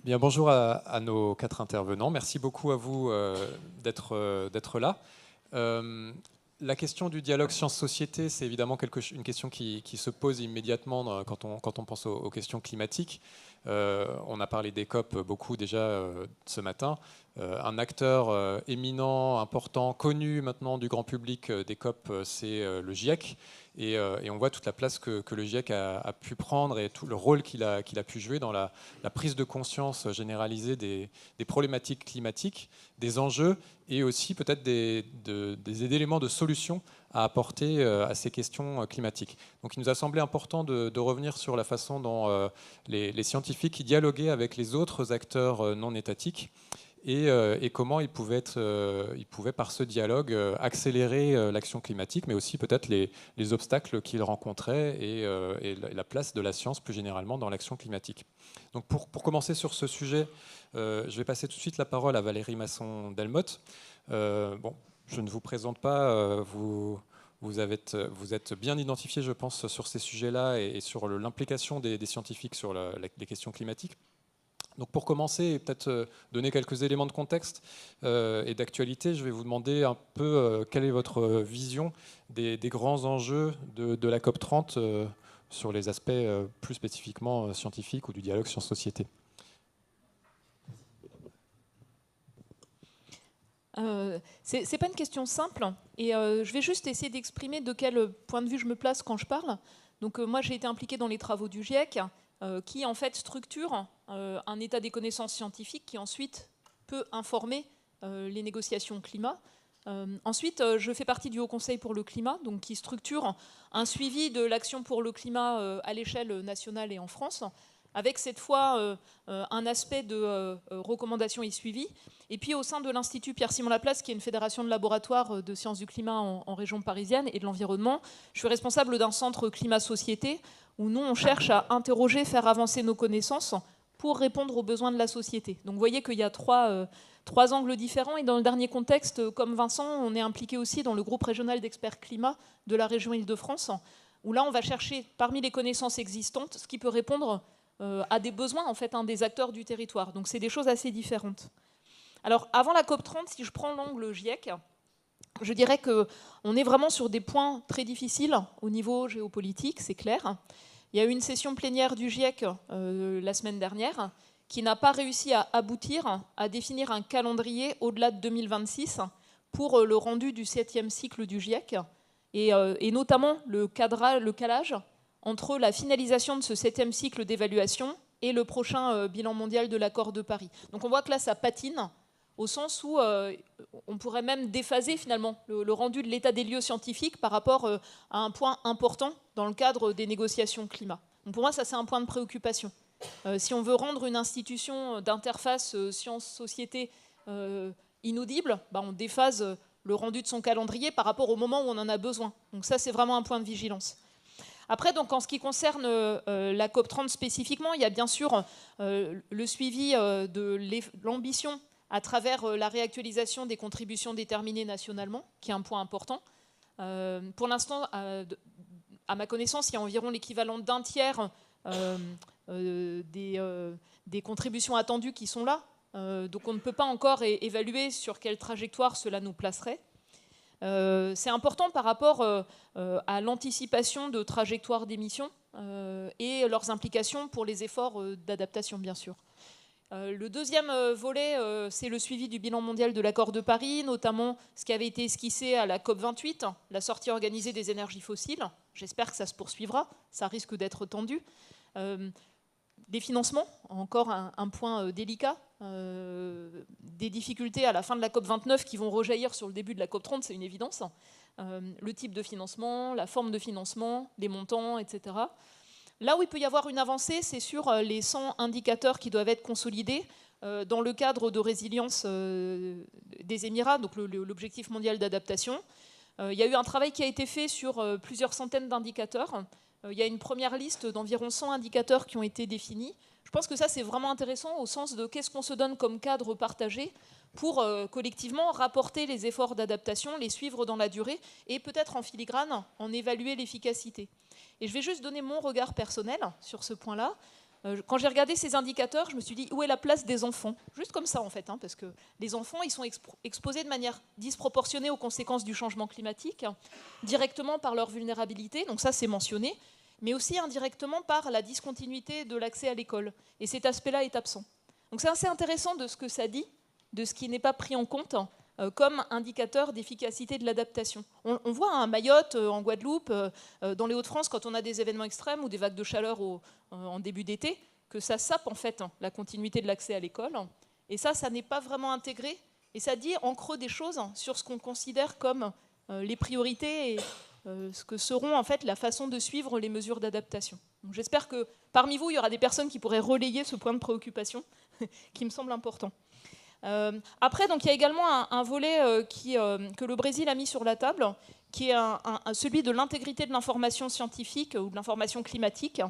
Bien, bonjour à nos 4 intervenants. Merci beaucoup à vous d'être là. Euh, la question du dialogue sciences-société, c'est évidemment une question qui se pose immédiatement quand on pense aux questions climatiques. On a parlé des COP beaucoup déjà ce matin. Un acteur éminent, important, connu maintenant du grand public des COP, c'est le GIEC. Et on voit toute la place que le GIEC a pu prendre et tout le rôle qu'il a pu jouer dans la prise de conscience généralisée des problématiques climatiques, des enjeux et aussi peut-être des éléments de solution à apporter à ces questions climatiques. Donc il nous a semblé important de revenir sur la façon dont les scientifiques dialoguaient avec les autres acteurs non étatiques et comment ils pouvaient par ce dialogue accélérer l'action climatique, mais aussi peut-être les obstacles qu'ils rencontraient et la place de la science plus généralement dans l'action climatique. Donc pour commencer sur ce sujet, je vais passer tout de suite la parole à Valérie Masson-Delmotte. Bon, je ne vous présente pas, vous êtes bien identifié, je pense, sur ces sujets-là et sur l'implication des scientifiques sur les questions climatiques. Donc pour commencer et peut-être donner quelques éléments de contexte et d'actualité, je vais vous demander un peu quelle est votre vision des grands enjeux de la COP30 sur les aspects plus spécifiquement scientifiques ou du dialogue sciences-société. C'est pas une question simple et je vais juste essayer d'exprimer de quel point de vue je me place quand je parle. Donc moi j'ai été impliquée dans les travaux du GIEC qui en fait structure un état des connaissances scientifiques qui ensuite peut informer les négociations climat. Ensuite, je fais partie du Haut Conseil pour le climat, donc qui structure un suivi de l'action pour le climat à l'échelle nationale et en France, avec cette fois un aspect de recommandation et suivi. Et puis au sein de l'Institut Pierre-Simon Laplace, qui est une fédération de laboratoires de sciences du climat en région parisienne et de l'environnement, je suis responsable d'un centre climat-société, où nous, on cherche à interroger, faire avancer nos connaissances pour répondre aux besoins de la société. Donc vous voyez qu'il y a trois angles différents. Et dans le dernier contexte, comme Vincent, on est impliqué aussi dans le groupe régional d'experts climat de la région Île-de-France, où là, on va chercher parmi les connaissances existantes ce qui peut répondre à des besoins en fait, des acteurs du territoire. Donc c'est des choses assez différentes. Alors avant la COP30, si je prends l'angle GIEC, je dirais qu'on est vraiment sur des points très difficiles au niveau géopolitique, c'est clair. Il y a eu une session plénière du GIEC la semaine dernière qui n'a pas réussi à aboutir à définir un calendrier au-delà de 2026 pour le rendu du 7e cycle du GIEC et notamment le calage entre la finalisation de ce 7e cycle d'évaluation et le prochain bilan mondial de l'accord de Paris. Donc on voit que là ça patine au sens où on pourrait même déphaser finalement le rendu de l'état des lieux scientifiques par rapport à un point important dans le cadre des négociations climat. Donc pour moi, ça c'est un point de préoccupation. Si on veut rendre une institution d'interface science-société inaudible, on déphase le rendu de son calendrier par rapport au moment où on en a besoin. Donc ça, c'est vraiment un point de vigilance. Après, donc, en ce qui concerne la COP30 spécifiquement, il y a bien sûr le suivi de l'ambition à travers la réactualisation des contributions déterminées nationalement, qui est un point important. Pour l'instant, à ma connaissance, il y a environ l'équivalent d'un tiers des contributions attendues qui sont là. Donc on ne peut pas encore évaluer sur quelle trajectoire cela nous placerait. C'est important par rapport à l'anticipation de trajectoires d'émissions et leurs implications pour les efforts d'adaptation, bien sûr. Le deuxième volet, c'est le suivi du bilan mondial de l'accord de Paris, notamment ce qui avait été esquissé à la COP28, la sortie organisée des énergies fossiles. J'espère que ça se poursuivra, ça risque d'être tendu. Des financements, encore un point délicat. Des difficultés à la fin de la COP29 qui vont rejaillir sur le début de la COP30, c'est une évidence. Le type de financement, la forme de financement, les montants, etc. Là où il peut y avoir une avancée, c'est sur les 100 indicateurs qui doivent être consolidés dans le cadre de résilience des Émirats, donc l'objectif mondial d'adaptation. Il y a eu un travail qui a été fait sur plusieurs centaines d'indicateurs. Il y a une première liste d'environ 100 indicateurs qui ont été définis. Je pense que ça, c'est vraiment intéressant au sens de qu'est-ce qu'on se donne comme cadre partagé pour collectivement rapporter les efforts d'adaptation, les suivre dans la durée et peut-être en filigrane en évaluer l'efficacité. Et je vais juste donner mon regard personnel sur ce point-là. Quand j'ai regardé ces indicateurs, je me suis dit, où est la place des enfants? Juste comme ça, en fait, parce que les enfants, ils sont exposés de manière disproportionnée aux conséquences du changement climatique, directement par leur vulnérabilité, donc ça, c'est mentionné, mais aussi indirectement par la discontinuité de l'accès à l'école. Et cet aspect-là est absent. Donc c'est assez intéressant de ce que ça dit, de ce qui n'est pas pris en compte comme indicateur d'efficacité de l'adaptation. On voit à Mayotte, en Guadeloupe, dans les Hauts-de-France, quand on a des événements extrêmes ou des vagues de chaleur en début d'été, que ça sape en fait la continuité de l'accès à l'école. Et ça n'est pas vraiment intégré. Et ça dit en creux des choses sur ce qu'on considère comme les priorités et ce que seront en fait la façon de suivre les mesures d'adaptation. J'espère que parmi vous, il y aura des personnes qui pourraient relayer ce point de préoccupation qui me semble important. Après, donc, il y a également un volet que le Brésil a mis sur la table, qui est celui de l'intégrité de l'information scientifique ou de l'information climatique.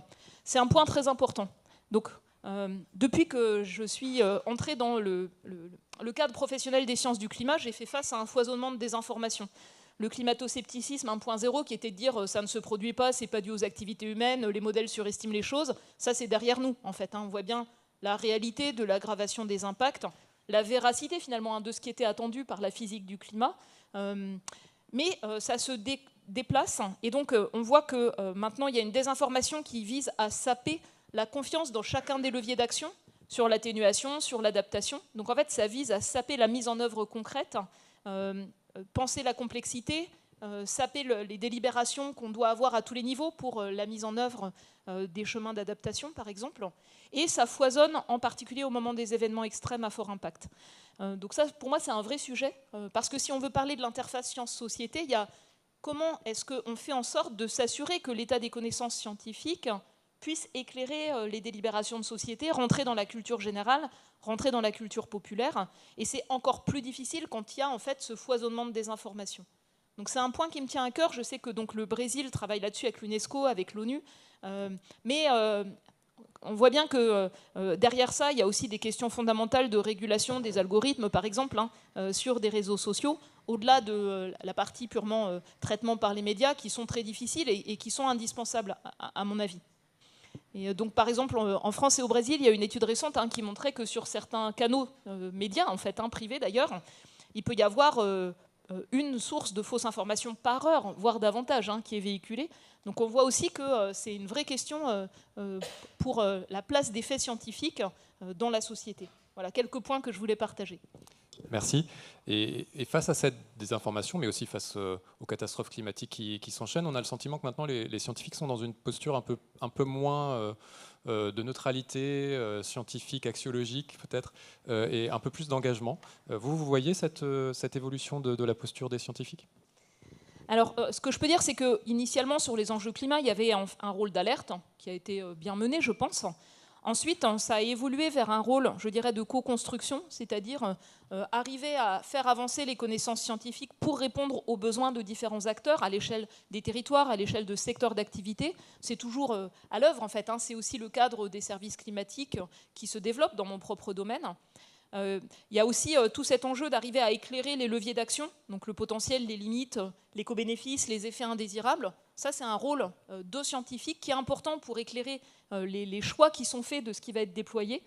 C'est un point très important. Donc, depuis que je suis entrée dans le cadre professionnel des sciences du climat, j'ai fait face à un foisonnement de désinformation. Le climato-scepticisme 1.0, qui était de dire ça ne se produit pas, c'est pas dû aux activités humaines, les modèles surestiment les choses, ça c'est derrière nous en fait. On voit bien la réalité de l'aggravation des impacts, la véracité finalement de ce qui était attendu par la physique du climat, mais ça se déplace et donc on voit que maintenant il y a une désinformation qui vise à saper la confiance dans chacun des leviers d'action sur l'atténuation, sur l'adaptation. Donc en fait ça vise à saper la mise en œuvre concrète, penser la complexité, saper les délibérations qu'on doit avoir à tous les niveaux pour la mise en œuvre des chemins d'adaptation, par exemple. Et ça foisonne en particulier au moment des événements extrêmes à fort impact. Donc ça, pour moi, c'est un vrai sujet, parce que si on veut parler de l'interface science-société, il y a comment est-ce qu'on fait en sorte de s'assurer que l'état des connaissances scientifiques puisse éclairer les délibérations de société, rentrer dans la culture générale, rentrer dans la culture populaire. Et c'est encore plus difficile quand il y a en fait ce foisonnement de désinformation. Donc c'est un point qui me tient à cœur. Je sais que donc, le Brésil travaille là-dessus avec l'UNESCO, avec l'ONU. Mais on voit bien que derrière ça, il y a aussi des questions fondamentales de régulation des algorithmes, par exemple, sur des réseaux sociaux, au-delà de la partie purement traitement par les médias, qui sont très difficiles et qui sont indispensables, à mon avis. Et donc, par exemple, en France et au Brésil, il y a une étude récente qui montrait que sur certains canaux médias, en fait, privés d'ailleurs, il peut y avoir une source de fausses informations par heure, voire davantage, qui est véhiculée. Donc on voit aussi que c'est une vraie question pour la place des faits scientifiques dans la société. Voilà quelques points que je voulais partager. Merci. Et face à cette désinformation, mais aussi face aux catastrophes climatiques qui s'enchaînent, on a le sentiment que maintenant les scientifiques sont dans une posture un peu moins de neutralité scientifique, axiologique peut-être, et un peu plus d'engagement. Vous voyez cette évolution de la posture des scientifiques ? Alors, ce que je peux dire, c'est qu'initialement, sur les enjeux climat, il y avait un rôle d'alerte qui a été bien mené, je pense. Ensuite, ça a évolué vers un rôle, je dirais, de co-construction, c'est-à-dire arriver à faire avancer les connaissances scientifiques pour répondre aux besoins de différents acteurs à l'échelle des territoires, à l'échelle de secteurs d'activité. C'est toujours à l'œuvre, en fait. C'est aussi le cadre des services climatiques qui se développe dans mon propre domaine. Il y a aussi tout cet enjeu d'arriver à éclairer les leviers d'action, donc le potentiel, les limites, les co-bénéfices, les effets indésirables. Ça, c'est un rôle de scientifique qui est important pour éclairer les choix qui sont faits de ce qui va être déployé.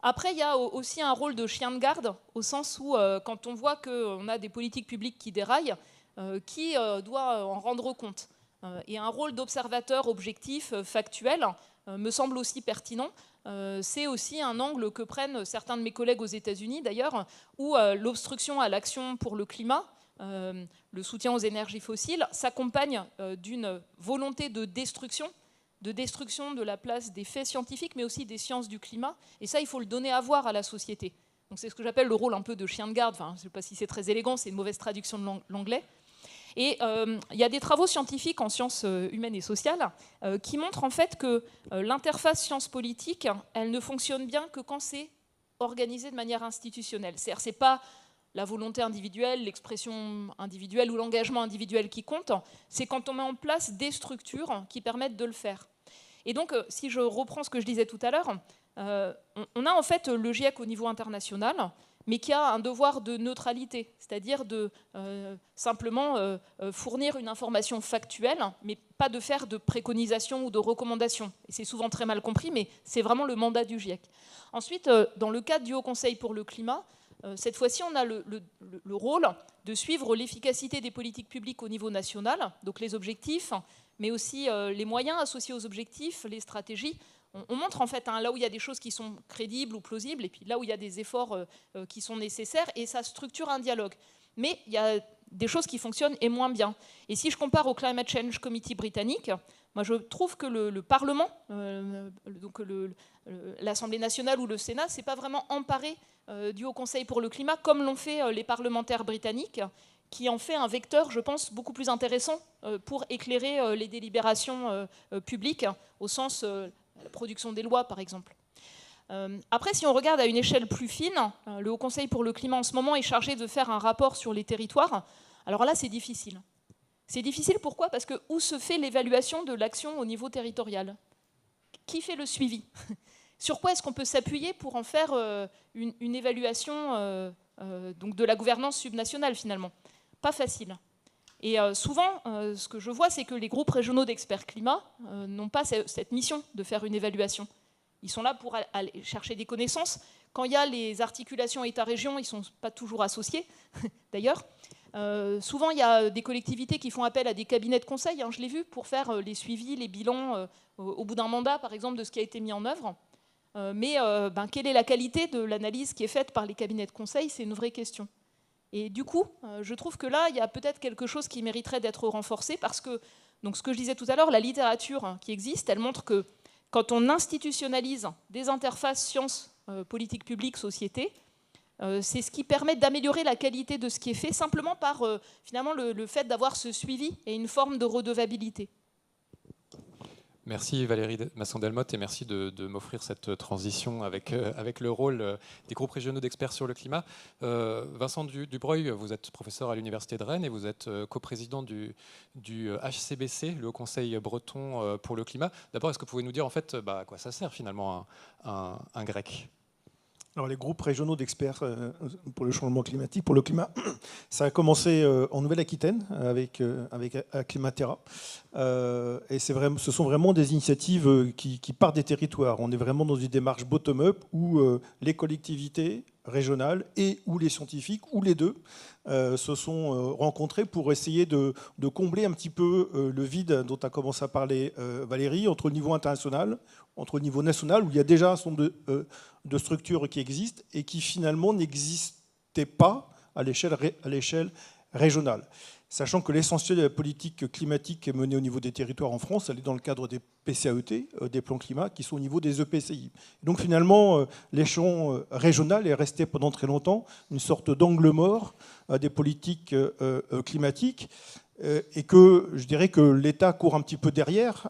Après, il y a aussi un rôle de chien de garde, au sens où quand on voit qu'on a des politiques publiques qui déraillent, qui doit en rendre compte. Et un rôle d'observateur objectif, factuel, me semble aussi pertinent. C'est aussi un angle que prennent certains de mes collègues aux États-Unis, d'ailleurs, où l'obstruction à l'action pour le climat, le soutien aux énergies fossiles, s'accompagne d'une volonté de destruction de la place des faits scientifiques, mais aussi des sciences du climat. Et ça, il faut le donner à voir à la société. Donc c'est ce que j'appelle le rôle un peu de chien de garde. Enfin, je ne sais pas si c'est très élégant, c'est une mauvaise traduction de l'anglais. Et il y a des travaux scientifiques en sciences humaines et sociales qui montrent en fait que l'interface science-politique, elle ne fonctionne bien que quand c'est organisé de manière institutionnelle. C'est-à-dire, c'est pas la volonté individuelle, l'expression individuelle ou l'engagement individuel qui compte, c'est quand on met en place des structures qui permettent de le faire. Et donc, si je reprends ce que je disais tout à l'heure, on a en fait le GIEC au niveau international, mais qui a un devoir de neutralité, c'est-à-dire de simplement fournir une information factuelle, mais pas de faire de préconisations ou de recommandations. Et c'est souvent très mal compris, mais c'est vraiment le mandat du GIEC. Ensuite, dans le cadre du Haut Conseil pour le climat, cette fois-ci, on a le rôle de suivre l'efficacité des politiques publiques au niveau national, donc les objectifs, mais aussi les moyens associés aux objectifs, les stratégies. On montre en fait là où il y a des choses qui sont crédibles ou plausibles, et puis là où il y a des efforts qui sont nécessaires, et ça structure un dialogue. Mais il y a des choses qui fonctionnent et moins bien. Et si je compare au Climate Change Committee britannique, moi je trouve que le Parlement, donc l'Assemblée nationale ou le Sénat, c'est pas vraiment emparé du Haut Conseil pour le climat, comme l'ont fait les parlementaires britanniques, qui en fait un vecteur, je pense, beaucoup plus intéressant pour éclairer les délibérations publiques, au sens la production des lois, par exemple. Après, si on regarde à une échelle plus fine, le Haut Conseil pour le climat, en ce moment, est chargé de faire un rapport sur les territoires. Alors là, c'est difficile. C'est difficile, pourquoi ? Parce que où se fait l'évaluation de l'action au niveau territorial ? Qui fait le suivi ? Sur quoi est-ce qu'on peut s'appuyer pour en faire une évaluation donc de la gouvernance subnationale, finalement ? Pas facile. Et souvent, ce que je vois, c'est que les groupes régionaux d'experts climat n'ont pas cette mission de faire une évaluation. Ils sont là pour aller chercher des connaissances. Quand il y a les articulations État-région, ils ne sont pas toujours associés, d'ailleurs. Souvent, il y a des collectivités qui font appel à des cabinets de conseil, je l'ai vu, pour faire les suivis, les bilans au bout d'un mandat, par exemple, de ce qui a été mis en œuvre. Mais quelle est la qualité de l'analyse qui est faite par les cabinets de conseil ? C'est une vraie question. Et du coup, je trouve que là, il y a peut-être quelque chose qui mériterait d'être renforcé, parce que, donc, ce que je disais tout à l'heure, la littérature qui existe, elle montre que quand on institutionnalise des interfaces sciences, politique publique, société, c'est ce qui permet d'améliorer la qualité de ce qui est fait, simplement par finalement le fait d'avoir ce suivi et une forme de redevabilité. Merci Valérie Masson-Delmotte et merci de m'offrir cette transition avec le rôle des groupes régionaux d'experts sur le climat. Vincent Dubreuil, vous êtes professeur à l'Université de Rennes et vous êtes coprésident du HCBC, le Haut Conseil breton pour le climat. D'abord, est-ce que vous pouvez nous dire en fait à quoi ça sert finalement un GREC ? Alors, les groupes régionaux d'experts pour le changement climatique, pour le climat, ça a commencé en Nouvelle-Aquitaine avec Climatera. Et ce sont vraiment des initiatives qui partent des territoires. On est vraiment dans une démarche bottom-up où les collectivités régionales et ou les scientifiques, ou les deux, se sont rencontrés pour essayer de combler un petit peu le vide dont a commencé à parler Valérie, entre le niveau international, entre le niveau national, où il y a déjà un certain nombre de structures qui existent et qui finalement n'existaient pas à l'échelle régionale. Sachant que l'essentiel de la politique climatique menée au niveau des territoires en France, elle est dans le cadre des PCAET, des plans climat, qui sont au niveau des EPCI. Donc finalement, l'échelon régional est resté pendant très longtemps une sorte d'angle mort des politiques climatiques, et que je dirais que l'État court un petit peu derrière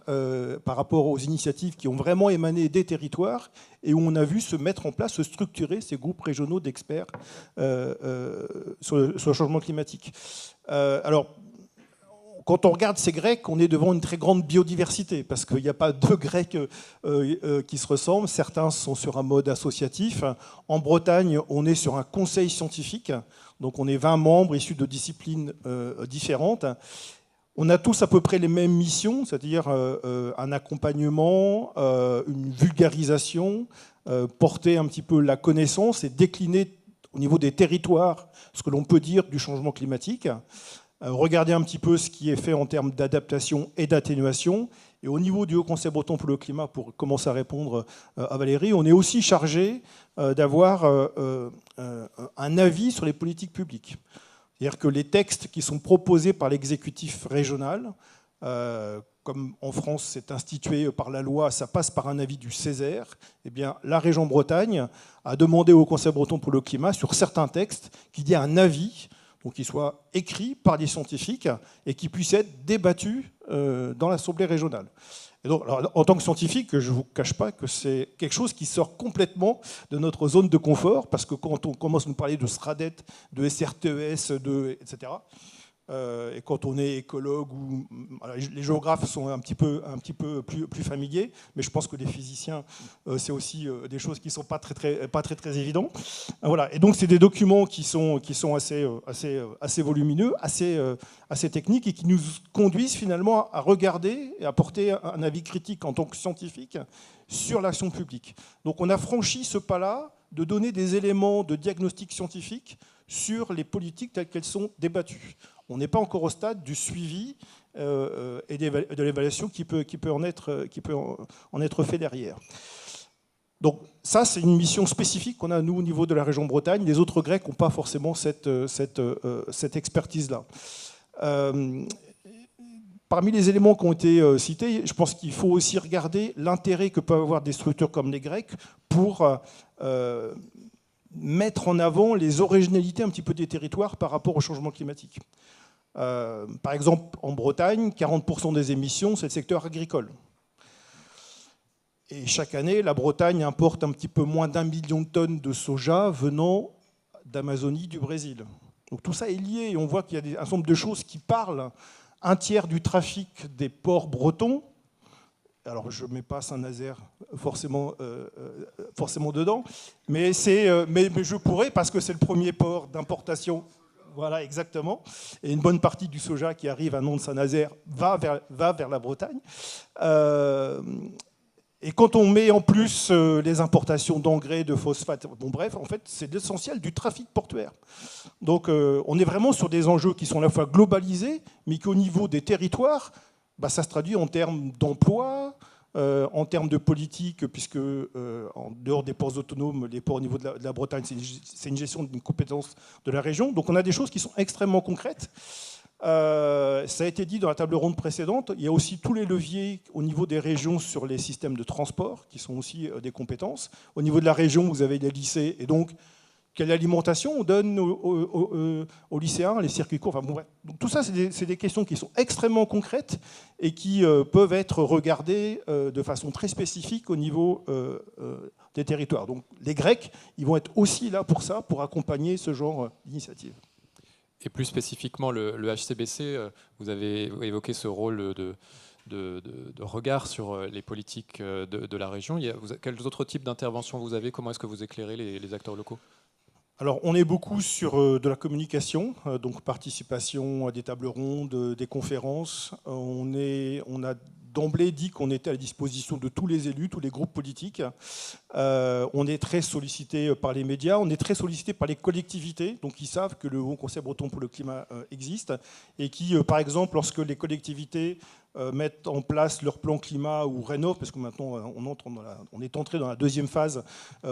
par rapport aux initiatives qui ont vraiment émané des territoires et où on a vu se mettre en place, se structurer ces groupes régionaux d'experts sur le changement climatique. Alors, quand on regarde ces Grecs, on est devant une très grande biodiversité, parce qu'il n'y a pas deux Grecs qui se ressemblent. Certains sont sur un mode associatif. En Bretagne, on est sur un conseil scientifique. Donc on est 20 membres issus de disciplines différentes. On a tous à peu près les mêmes missions, c'est-à-dire un accompagnement, une vulgarisation, porter un petit peu la connaissance et décliner au niveau des territoires ce que l'on peut dire du changement climatique. Regarder un petit peu ce qui est fait en termes d'adaptation et d'atténuation. Et au niveau du Haut Conseil breton pour le climat, pour commencer à répondre à Valérie, on est aussi chargé d'avoir un avis sur les politiques publiques. C'est-à-dire que les textes qui sont proposés par l'exécutif régional, comme en France c'est institué par la loi, ça passe par un avis du Césaire, eh bien, la région Bretagne a demandé au Conseil breton pour le climat sur certains textes qu'il y ait un avis, donc qu'il soit écrit par des scientifiques et qui puisse être débattu dans l'Assemblée régionale. Et donc, alors, en tant que scientifique, je ne vous cache pas que c'est quelque chose qui sort complètement de notre zone de confort, parce que quand on commence à nous parler de SRADET, de SRTES, etc., Et quand on est écologue, les géographes sont un petit peu plus familiers, mais je pense que les physiciens, c'est aussi des choses qui ne sont pas très évidentes. Voilà. Et donc c'est des documents qui sont assez volumineux, assez techniques, et qui nous conduisent finalement à regarder et à porter un avis critique en tant que scientifique sur l'action publique. Donc on a franchi ce pas-là de donner des éléments de diagnostic scientifique sur les politiques telles qu'elles sont débattues. On n'est pas encore au stade du suivi et de l'évaluation qui peut en être fait derrière. Donc ça, c'est une mission spécifique qu'on a, nous, au niveau de la région Bretagne. Les autres Grecs n'ont pas forcément cette expertise-là. Parmi les éléments qui ont été cités, je pense qu'il faut aussi regarder l'intérêt que peuvent avoir des structures comme les Grecs pour mettre en avant les originalités un petit peu des territoires par rapport au changement climatique. Par exemple, en Bretagne, 40% des émissions, c'est le secteur agricole. Et chaque année, la Bretagne importe un petit peu moins d'1 million de tonnes de soja venant d'Amazonie, du Brésil. Donc tout ça est lié, et on voit qu'il y a un certain nombre de choses qui parlent. Un tiers du trafic des ports bretons, alors je ne mets pas Saint-Nazaire forcément dedans, mais je pourrais, parce que c'est le premier port d'importation. Voilà, exactement. Et une bonne partie du soja qui arrive à Nantes-Saint-Nazaire va vers la Bretagne. Et quand on met en plus les importations d'engrais, de phosphate, bon bref, en fait, c'est l'essentiel du trafic portuaire. Donc on est vraiment sur des enjeux qui sont à la fois globalisés, mais qu'au niveau des territoires, ça se traduit en termes d'emploi, en termes de politique, puisque en dehors des ports autonomes, les ports au niveau de la Bretagne, c'est une gestion d'une compétence de la région. Donc on a des choses qui sont extrêmement concrètes. Ça a été dit dans la table ronde précédente, il y a aussi tous les leviers au niveau des régions sur les systèmes de transport, qui sont aussi des compétences. Au niveau de la région, vous avez des lycées, et donc quelle alimentation on donne aux lycéens, les circuits courts, enfin bon, bref. Donc tout ça, c'est des questions qui sont extrêmement concrètes et qui peuvent être regardées de façon très spécifique au niveau des territoires. Donc les Grecs, ils vont être aussi là pour ça, pour accompagner ce genre d'initiative. Et plus spécifiquement, le HCBC, vous avez évoqué ce rôle de regard sur les politiques de la région. Quels autres types d'interventions vous avez? Comment est-ce que vous éclairez les acteurs locaux? Alors, on est beaucoup sur de la communication, donc participation à des tables rondes, des conférences. On a d'emblée dit qu'on était à la disposition de tous les élus, tous les groupes politiques. On est très sollicité par les médias, on est très sollicité par les collectivités, donc ils savent que le Haut Conseil breton pour le climat existe, et qui, par exemple, lorsque les collectivités mettent en place leur plan climat ou rénovent, parce que maintenant on est entré dans la deuxième phase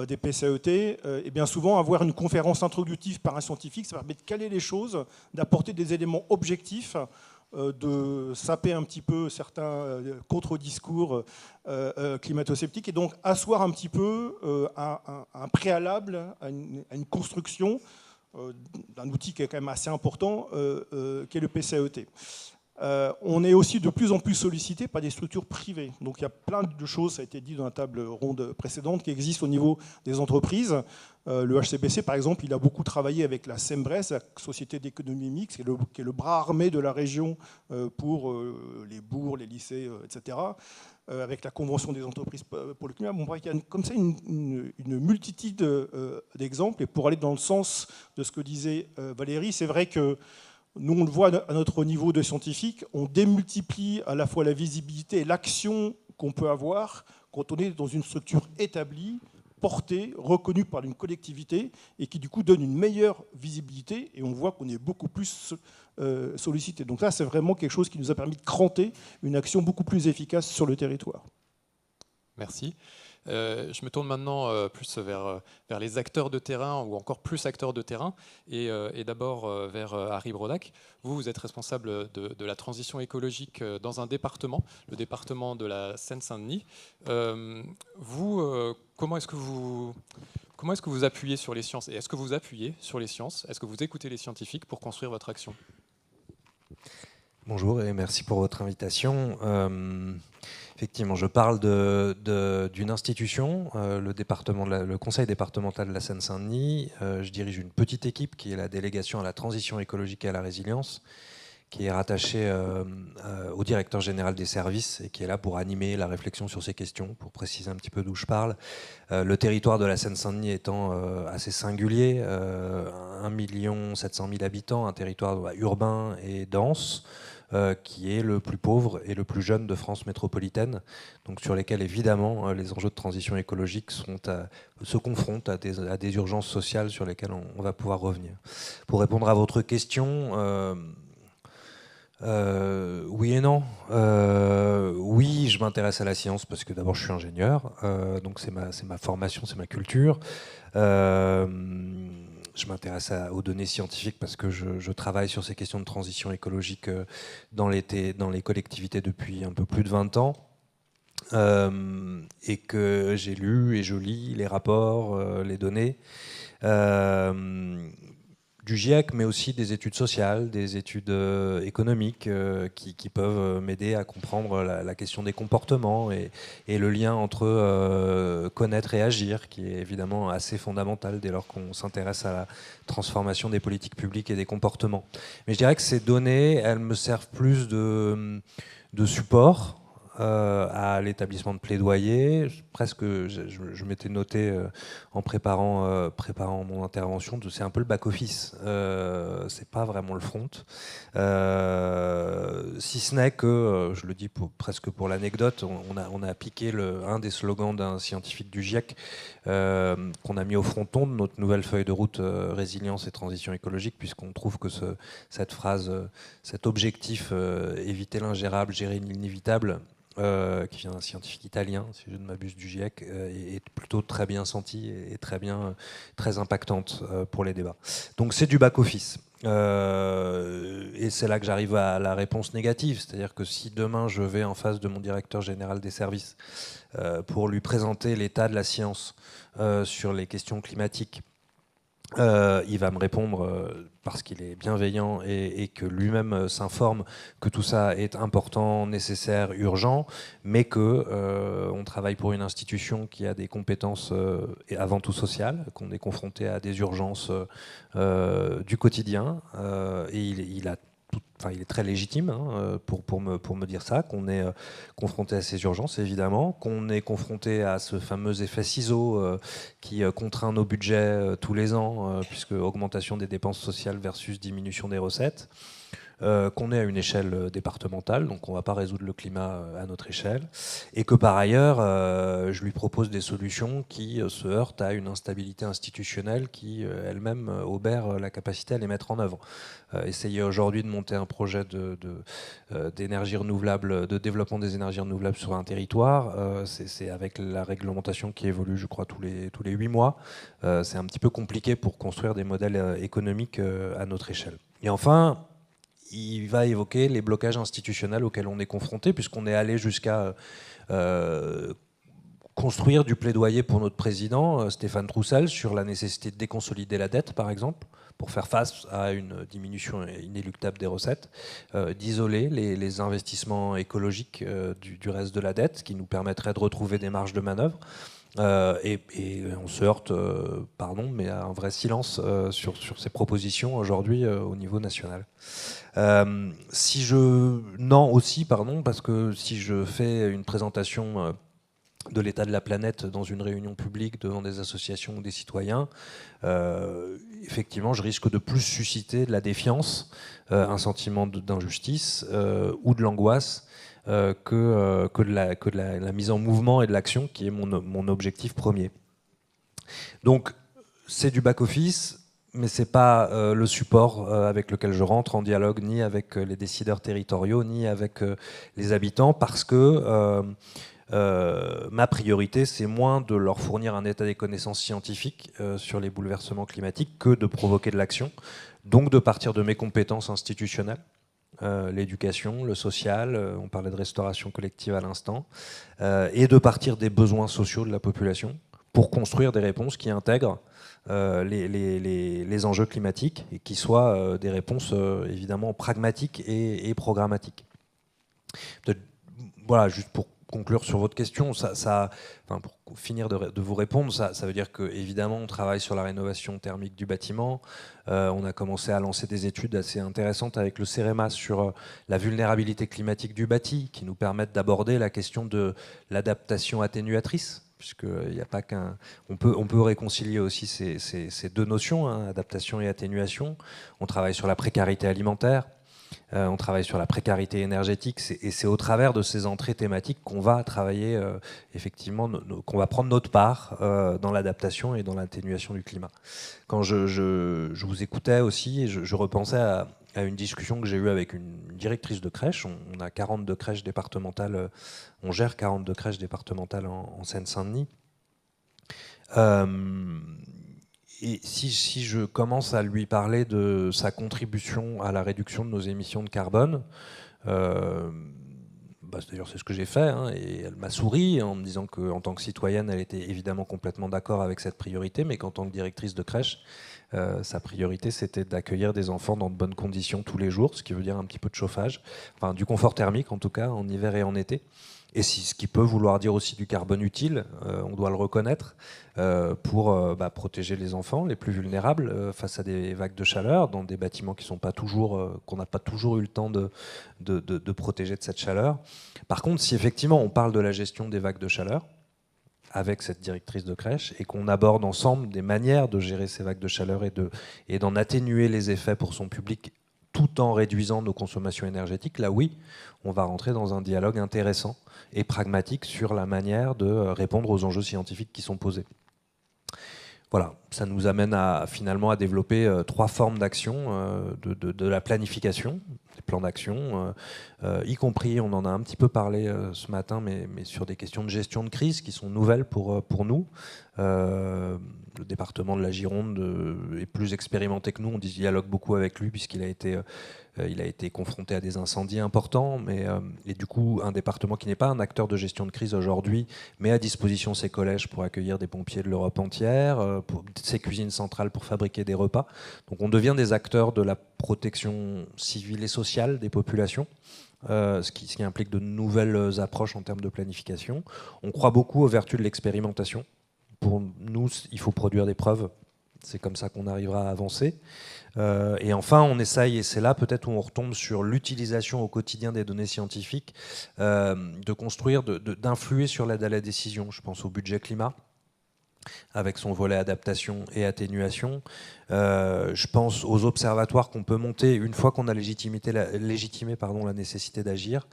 des PCET, et bien souvent avoir une conférence introductive par un scientifique, ça permet de caler les choses, d'apporter des éléments objectifs, de saper un petit peu certains contre-discours climato-sceptiques, et donc asseoir un petit peu un préalable à une construction d'un outil qui est quand même assez important, qui est le PCET. On est aussi de plus en plus sollicité par des structures privées. Donc il y a plein de choses, ça a été dit dans la table ronde précédente, qui existent au niveau des entreprises. Le HCBC, par exemple, il a beaucoup travaillé avec la SEMBRES, la Société d'économie mixte, qui est le bras armé de la région pour les bourgs, les lycées, etc., avec la Convention des entreprises pour le climat. Bon, il y a comme ça une multitude d'exemples. Et pour aller dans le sens de ce que disait Valérie, c'est vrai que nous, on le voit à notre niveau de scientifique, on démultiplie à la fois la visibilité et l'action qu'on peut avoir quand on est dans une structure établie, portée, reconnue par une collectivité, et qui du coup donne une meilleure visibilité, et on voit qu'on est beaucoup plus sollicité. Donc là, c'est vraiment quelque chose qui nous a permis de cranter une action beaucoup plus efficace sur le territoire. Merci. Je me tourne maintenant plus vers les acteurs de terrain, ou encore plus acteurs de terrain, et d'abord vers Harry Brodack. Vous êtes responsable de la transition écologique dans un département, le département de la Seine-Saint-Denis. Comment est-ce que vous appuyez sur les sciences? Et est-ce que vous appuyez sur les sciences? Est-ce que vous écoutez les scientifiques pour construire votre action? Bonjour et merci pour votre invitation. Effectivement, je parle d'une institution, le Conseil départemental de la Seine-Saint-Denis. Je dirige une petite équipe qui est la délégation à la transition écologique et à la résilience. qui est rattaché au directeur général des services et qui est là pour animer la réflexion sur ces questions, pour préciser un petit peu d'où je parle. Le territoire de la Seine-Saint-Denis étant assez singulier, 1 700 000 habitants, un territoire urbain et dense, qui est le plus pauvre et le plus jeune de France métropolitaine, donc sur lesquels évidemment les enjeux de transition écologique se confrontent à des urgences sociales sur lesquelles on va pouvoir revenir. Pour répondre à votre question, oui et non. Oui, je m'intéresse à la science parce que d'abord je suis ingénieur, donc c'est ma formation, c'est ma culture. Je m'intéresse aux données scientifiques parce que je travaille sur ces questions de transition écologique dans les collectivités depuis un peu plus de 20 ans. Et que j'ai lu et je lis les rapports, les données du GIEC, mais aussi des études sociales, des études économiques qui peuvent m'aider à comprendre la question des comportements et le lien entre connaître et agir, qui est évidemment assez fondamental dès lors qu'on s'intéresse à la transformation des politiques publiques et des comportements. Mais je dirais que ces données, elles me servent plus de support à l'établissement de plaidoyer. Presque, je m'étais noté en préparant mon intervention, c'est un peu le back-office. C'est pas vraiment le front. Si ce n'est que, je le dis presque pour l'anecdote, on a piqué un des slogans d'un scientifique du GIEC qu'on a mis au fronton de notre nouvelle feuille de route résilience et transition écologique, puisqu'on trouve que cette phrase, cet objectif éviter l'ingérable, gérer l'inévitable, qui vient d'un scientifique italien, si je ne m'abuse, du GIEC, est plutôt très bien sentie et très impactante pour les débats. Donc c'est du back-office. Et c'est là que j'arrive à la réponse négative, c'est-à-dire que si demain je vais en face de mon directeur général des services pour lui présenter l'état de la science sur les questions climatiques, il va me répondre parce qu'il est bienveillant et que lui-même s'informe que tout ça est important, nécessaire, urgent, mais qu'on travaille pour une institution qui a des compétences et avant tout sociales, qu'on est confronté à des urgences du quotidien, et il est très légitime pour me dire ça, qu'on est confronté à ces urgences, évidemment, qu'on est confronté à ce fameux effet ciseau qui contraint nos budgets tous les ans, puisque augmentation des dépenses sociales versus diminution des recettes, qu'on est à une échelle départementale, donc on ne va pas résoudre le climat à notre échelle, et que par ailleurs, je lui propose des solutions qui se heurtent à une instabilité institutionnelle qui elle-même obère la capacité à les mettre en œuvre. Essayer aujourd'hui de monter un projet d'énergie renouvelable, de développement des énergies renouvelables sur un territoire, c'est avec la réglementation qui évolue, je crois, tous les 8 mois, c'est un petit peu compliqué pour construire des modèles économiques à notre échelle. Et enfin, il va évoquer les blocages institutionnels auxquels on est confronté, puisqu'on est allé jusqu'à construire du plaidoyer pour notre président, Stéphane Troussel, sur la nécessité de déconsolider la dette, par exemple, pour faire face à une diminution inéluctable des recettes, d'isoler les investissements écologiques du reste de la dette, qui nous permettrait de retrouver des marges de manœuvre. Et on se heurte, pardon, mais à un vrai silence sur ces propositions aujourd'hui au niveau national. Non aussi, pardon, parce que si je fais une présentation de l'état de la planète dans une réunion publique devant des associations ou des citoyens, effectivement, je risque de plus susciter de la défiance, un sentiment d'injustice ou de l'angoisse que de la mise en mouvement et de l'action, qui est mon objectif premier. Donc, c'est du back-office, mais ce n'est pas le support avec lequel je rentre en dialogue, ni avec les décideurs territoriaux, ni avec les habitants, parce que ma priorité, c'est moins de leur fournir un état des connaissances scientifiques sur les bouleversements climatiques que de provoquer de l'action, donc de partir de mes compétences institutionnelles. L'éducation, le social, on parlait de restauration collective à l'instant, et de partir des besoins sociaux de la population pour construire des réponses qui intègrent les enjeux climatiques et qui soient des réponses évidemment pragmatiques et programmatiques. Voilà, juste pour conclure sur votre question, pour finir de vous répondre, ça veut dire qu'évidemment, on travaille sur la rénovation thermique du bâtiment. On a commencé à lancer des études assez intéressantes avec le CEREMA sur la vulnérabilité climatique du bâti, qui nous permettent d'aborder la question de l'adaptation atténuatrice, puisqu'il n'y a pas qu'un... On peut réconcilier aussi ces deux notions, hein, adaptation et atténuation. On travaille sur la précarité alimentaire. On travaille sur la précarité énergétique et c'est au travers de ces entrées thématiques qu'on va travailler effectivement, qu'on va prendre notre part dans l'adaptation et dans l'atténuation du climat. Quand je vous écoutais aussi, et je repensais à une discussion que j'ai eue avec une directrice de crèche. On a 42 crèches départementales, on gère 42 crèches départementales en Seine-Saint-Denis. Et si je commence à lui parler de sa contribution à la réduction de nos émissions de carbone, d'ailleurs c'est ce que j'ai fait, hein, et elle m'a souri en me disant qu'en tant que citoyenne, elle était évidemment complètement d'accord avec cette priorité, mais qu'en tant que directrice de crèche, sa priorité c'était d'accueillir des enfants dans de bonnes conditions tous les jours, ce qui veut dire un petit peu de chauffage, enfin du confort thermique en tout cas, en hiver et en été. Et ce qui peut vouloir dire aussi du carbone utile, on doit le reconnaître, pour protéger les enfants les plus vulnérables face à des vagues de chaleur dans des bâtiments qui sont pas toujours, qu'on n'a pas toujours eu le temps de protéger de cette chaleur. Par contre, si effectivement on parle de la gestion des vagues de chaleur avec cette directrice de crèche et qu'on aborde ensemble des manières de gérer ces vagues de chaleur et d'en atténuer les effets pour son public tout en réduisant nos consommations énergétiques, là oui, on va rentrer dans un dialogue intéressant et pragmatique sur la manière de répondre aux enjeux scientifiques qui sont posés. Voilà, ça nous amène finalement à développer 3 formes d'action, de la planification, des plans d'action, y compris, on en a un petit peu parlé ce matin, mais sur des questions de gestion de crise qui sont nouvelles pour nous. Le département de la Gironde est plus expérimenté que nous, on dialogue beaucoup avec lui puisqu'il a été confronté à des incendies importants, et du coup un département qui n'est pas un acteur de gestion de crise aujourd'hui, met à disposition ses collèges pour accueillir des pompiers de l'Europe entière, pour ses cuisines centrales pour fabriquer des repas. Donc on devient des acteurs de la protection civile et sociale des populations, ce qui implique de nouvelles approches en termes de planification. On croit beaucoup aux vertus de l'expérimentation. Pour nous, il faut produire des preuves. C'est comme ça qu'on arrivera à avancer. Et enfin, on essaye, et c'est là peut-être où on retombe sur l'utilisation au quotidien des données scientifiques, de construire, d'influer sur l'aide à la décision. Je pense au budget climat, avec son volet adaptation et atténuation. Je pense aux observatoires qu'on peut monter une fois qu'on a légitimé la nécessité d'agir,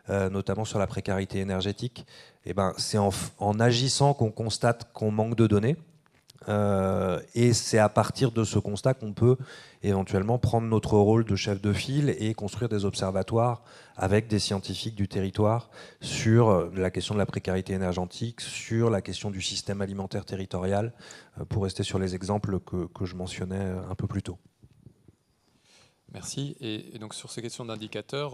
notamment sur la précarité énergétique. Et c'est en agissant qu'on constate qu'on manque de données. Et c'est à partir de ce constat qu'on peut éventuellement prendre notre rôle de chef de file et construire des observatoires avec des scientifiques du territoire sur la question de la précarité énergétique, sur la question du système alimentaire territorial, pour rester sur les exemples que je mentionnais un peu plus tôt. Merci. Et donc sur ces questions d'indicateurs,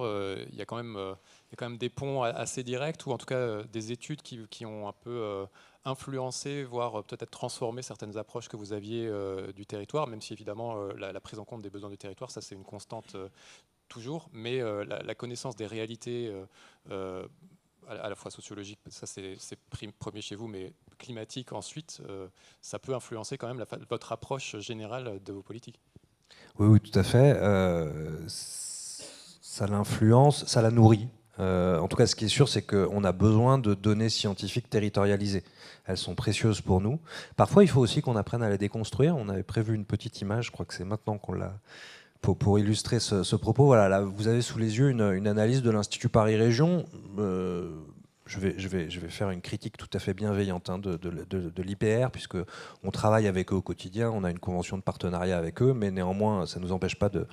il y a quand même des ponts assez directs, ou en tout cas des études qui ont un peu influencé, voire peut-être transformé certaines approches que vous aviez du territoire, même si évidemment la prise en compte des besoins du territoire, ça c'est une constante toujours, mais la connaissance des réalités à la fois sociologiques, ça c'est premier chez vous, mais climatique ensuite, ça peut influencer quand même votre approche générale de vos politiques. Oui, tout à fait. Ça l'influence, ça la nourrit. En tout cas, ce qui est sûr, c'est qu'on a besoin de données scientifiques territorialisées. Elles sont précieuses pour nous. Parfois, il faut aussi qu'on apprenne à les déconstruire. On avait prévu une petite image, je crois que c'est maintenant qu'on l'a, pour illustrer ce propos. Voilà, là, vous avez sous les yeux une analyse de l'Institut Paris Région. Je vais faire une critique tout à fait bienveillante de l'IPR, puisqu'on travaille avec eux au quotidien, on a une convention de partenariat avec eux, mais néanmoins, ça ne nous empêche pas de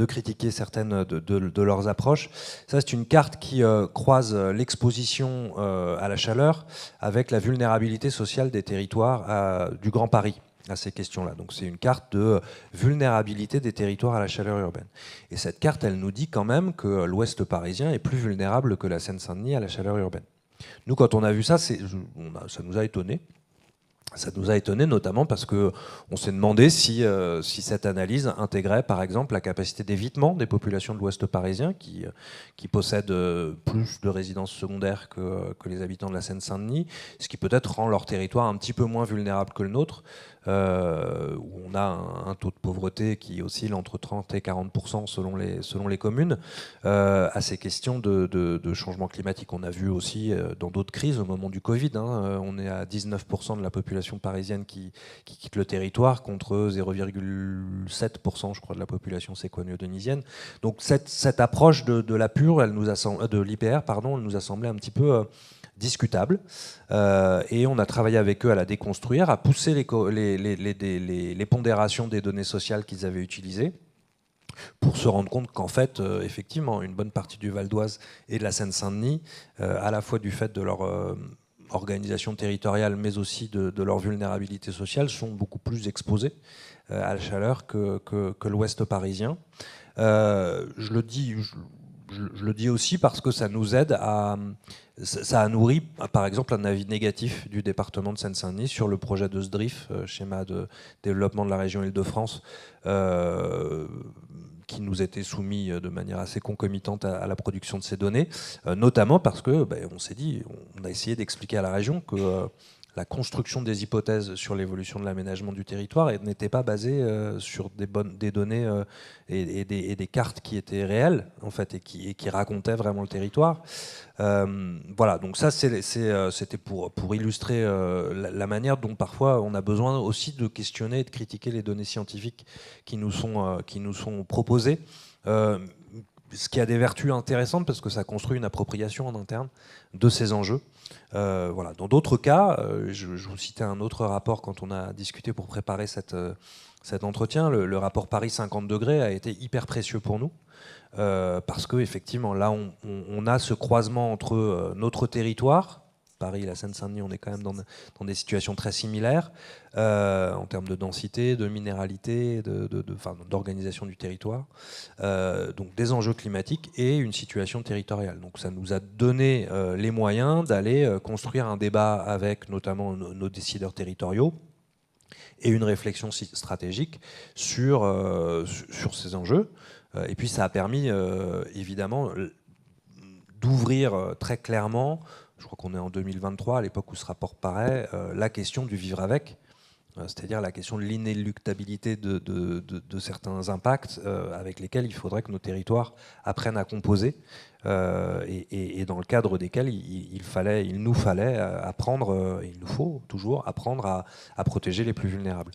critiquer certaines de leurs approches. Ça, c'est une carte qui croise l'exposition à la chaleur avec la vulnérabilité sociale des territoires du Grand Paris à ces questions-là. Donc c'est une carte de vulnérabilité des territoires à la chaleur urbaine. Et cette carte, elle nous dit quand même que l'Ouest parisien est plus vulnérable que la Seine-Saint-Denis à la chaleur urbaine. Nous, quand on a vu ça, ça nous a étonnés. Ça nous a étonné notamment parce qu'on s'est demandé si cette analyse intégrait par exemple la capacité d'évitement des populations de l'Ouest parisien qui possèdent plus de résidences secondaires que les habitants de la Seine-Saint-Denis, ce qui peut-être rend leur territoire un petit peu moins vulnérable que le nôtre, où on a un taux de pauvreté qui oscille entre 30 et 40% selon les communes. À ces questions de changement climatique, on a vu aussi dans d'autres crises au moment du Covid, on est à 19% de la population parisienne qui quitte le territoire contre 0,7% je crois de la population séquano-denysienne. Donc cette approche de la pure, de l'IPR, pardon, elle nous a semblé un petit peu discutable, et on a travaillé avec eux à la déconstruire, à pousser les pondérations des données sociales qu'ils avaient utilisées, pour se rendre compte qu'en fait, effectivement, une bonne partie du Val d'Oise et de la Seine-Saint-Denis, à la fois du fait de leur organisation territoriale, mais aussi de leur vulnérabilité sociale, sont beaucoup plus exposés à la chaleur que l'Ouest parisien. Je le dis aussi parce que ça nous aide ça a nourri, par exemple, un avis négatif du département de Seine-Saint-Denis sur le projet de SDRIF, schéma de développement de la région Île-de-France, qui nous était soumis de manière assez concomitante à la production de ces données, notamment parce que, on s'est dit, on a essayé d'expliquer à la région que la construction des hypothèses sur l'évolution de l'aménagement du territoire n'était pas basée sur des données et des cartes qui étaient réelles, en fait, et qui racontaient vraiment le territoire. Voilà, donc ça, c'était pour illustrer la manière dont parfois on a besoin aussi de questionner et de critiquer les données scientifiques qui nous sont proposées. Ce qui a des vertus intéressantes parce que ça construit une appropriation en interne de ces enjeux. Voilà. Dans d'autres cas, je vous citais un autre rapport quand on a discuté pour préparer cet entretien. Le rapport Paris 50 degrés a été hyper précieux pour nous parce que effectivement là on a ce croisement entre notre territoire. Paris et la Seine-Saint-Denis, on est quand même dans des situations très similaires en termes de densité, de minéralité, d'organisation du territoire, donc des enjeux climatiques et une situation territoriale. Donc ça nous a donné les moyens d'aller construire un débat avec notamment nos décideurs territoriaux et une réflexion stratégique sur ces enjeux. Et puis ça a permis évidemment d'ouvrir très clairement, je crois qu'on est en 2023, à l'époque où ce rapport paraît, la question du vivre avec, c'est-à-dire la question de l'inéluctabilité de certains impacts avec lesquels il faudrait que nos territoires apprennent à composer, et dans le cadre desquels il nous fallait apprendre, et il nous faut toujours apprendre à protéger les plus vulnérables.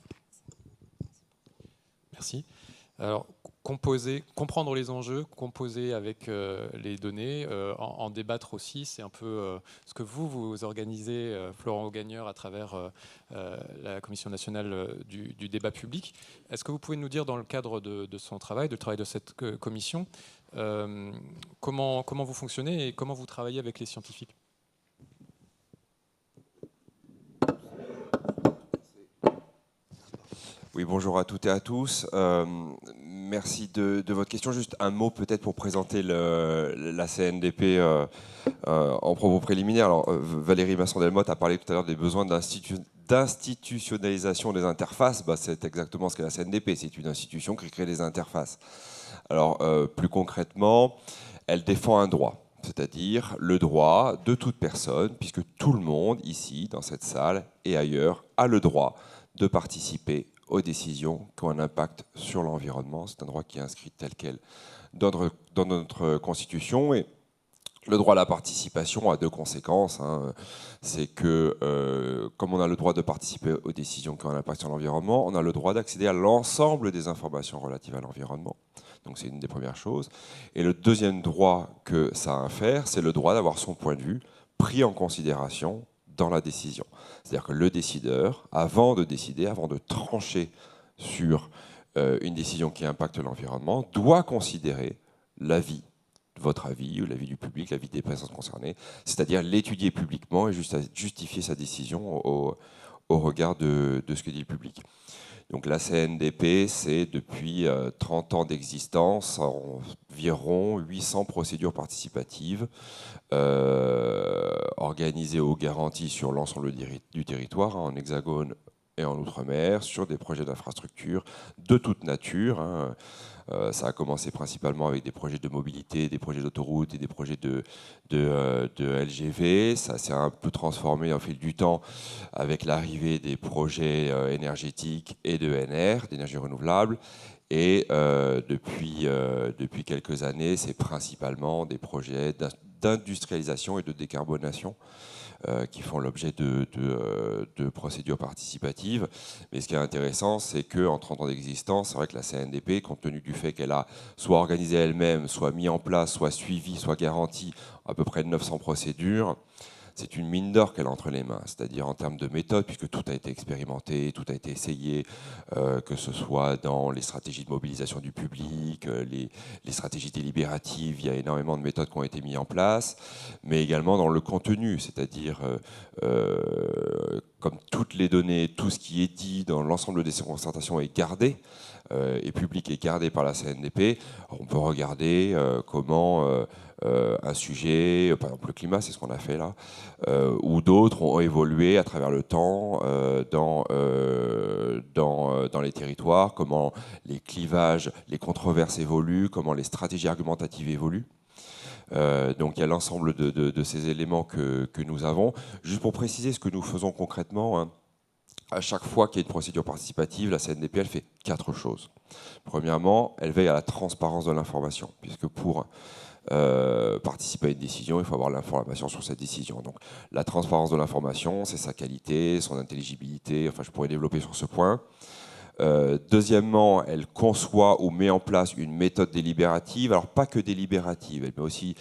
Merci. Alors, comprendre les enjeux, composer avec les données, en débattre aussi, c'est un peu ce que vous organisez, Florent Augagneur, à travers la Commission nationale du débat public. Est-ce que vous pouvez nous dire, dans le cadre de son travail, du travail de cette commission, comment vous fonctionnez et comment vous travaillez avec les scientifiques ? Oui, bonjour à toutes et à tous. Merci de votre question. Juste un mot peut-être pour présenter la CNDP en propos préliminaire. Alors, Valérie Masson-Delmotte a parlé tout à l'heure des besoins d'institutionnalisation des interfaces. C'est exactement ce qu'est la CNDP. C'est une institution qui crée des interfaces. Alors, plus concrètement, elle défend un droit, c'est-à-dire le droit de toute personne, puisque tout le monde ici, dans cette salle et ailleurs, a le droit de participer aux décisions qui ont un impact sur l'environnement. C'est un droit qui est inscrit tel quel dans notre Constitution. Et le droit à la participation a deux conséquences. C'est que, comme on a le droit de participer aux décisions qui ont un impact sur l'environnement, on a le droit d'accéder à l'ensemble des informations relatives à l'environnement. Donc c'est une des premières choses. Et le deuxième droit que ça infère, c'est le droit d'avoir son point de vue pris en considération dans la décision. C'est-à-dire que le décideur, avant de décider, avant de trancher sur une décision qui impacte l'environnement, doit considérer l'avis, votre avis ou l'avis du public, l'avis des personnes concernées, c'est-à-dire l'étudier publiquement et justifier sa décision au regard de ce que dit le public. Donc la CNDP, c'est depuis 30 ans d'existence, environ 800 procédures participatives organisées aux garanties sur l'ensemble du territoire, en hexagone et en outre-mer, sur des projets d'infrastructure de toute nature. Ça a commencé principalement avec des projets de mobilité, des projets d'autoroute et des projets de LGV. Ça s'est un peu transformé au fil du temps avec l'arrivée des projets énergétiques et d'ENR, d'énergie renouvelable. Et depuis quelques années, c'est principalement des projets d'industrialisation et de décarbonation qui font l'objet de procédures participatives. Mais ce qui est intéressant, c'est qu'en 30 ans d'existence, c'est vrai que la CNDP, compte tenu du fait qu'elle a soit organisé elle-même, soit mis en place, soit suivi, soit garanti à peu près 900 procédures, c'est une mine d'or qu'elle a entre les mains, c'est-à-dire en termes de méthode, puisque tout a été expérimenté, tout a été essayé, que ce soit dans les stratégies de mobilisation du public, les stratégies délibératives, il y a énormément de méthodes qui ont été mises en place, mais également dans le contenu, c'est-à-dire comme toutes les données, tout ce qui est dit dans l'ensemble des concertations est gardé, et public est gardé par la CNDP, on peut regarder comment un sujet, par exemple le climat, c'est ce qu'on a fait là, ou d'autres ont évolué à travers le temps dans les territoires, comment les clivages, les controverses évoluent, comment les stratégies argumentatives évoluent. Donc il y a l'ensemble de ces éléments que nous avons. Juste pour préciser ce que nous faisons concrètement, hein, à chaque fois qu'il y a une procédure participative, la CNDP, elle fait 4 choses. Premièrement, elle veille à la transparence de l'information, puisque pour participer à une décision, il faut avoir l'information sur cette décision. Donc la transparence de l'information, c'est sa qualité, son intelligibilité, enfin je pourrais développer sur ce point. Deuxièmement, elle conçoit ou met en place une méthode délibérative, alors pas que délibérative, elle met aussi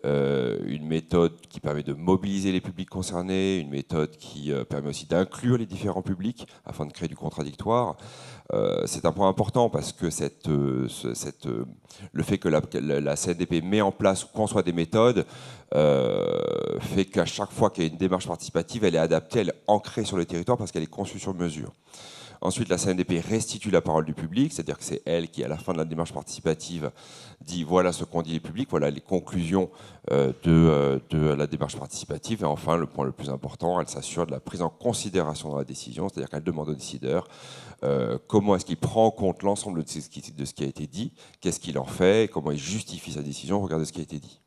une méthode qui permet de mobiliser les publics concernés, une méthode qui permet aussi d'inclure les différents publics afin de créer du contradictoire. C'est un point important parce que le fait que la CNDP met en place ou conçoit des méthodes fait qu'à chaque fois qu'il y a une démarche participative, elle est adaptée, elle est ancrée sur le territoire parce qu'elle est conçue sur mesure. Ensuite, la CNDP restitue la parole du public, c'est-à-dire que c'est elle qui, à la fin de la démarche participative, dit voilà ce qu'ont dit les publics, voilà les conclusions de la démarche participative. Et enfin, le point le plus important, elle s'assure de la prise en considération dans la décision, c'est-à-dire qu'elle demande au décideur comment est-ce qu'il prend en compte l'ensemble de ce qui a été dit, qu'est-ce qu'il en fait, comment il justifie sa décision, regardez ce qui a été dit.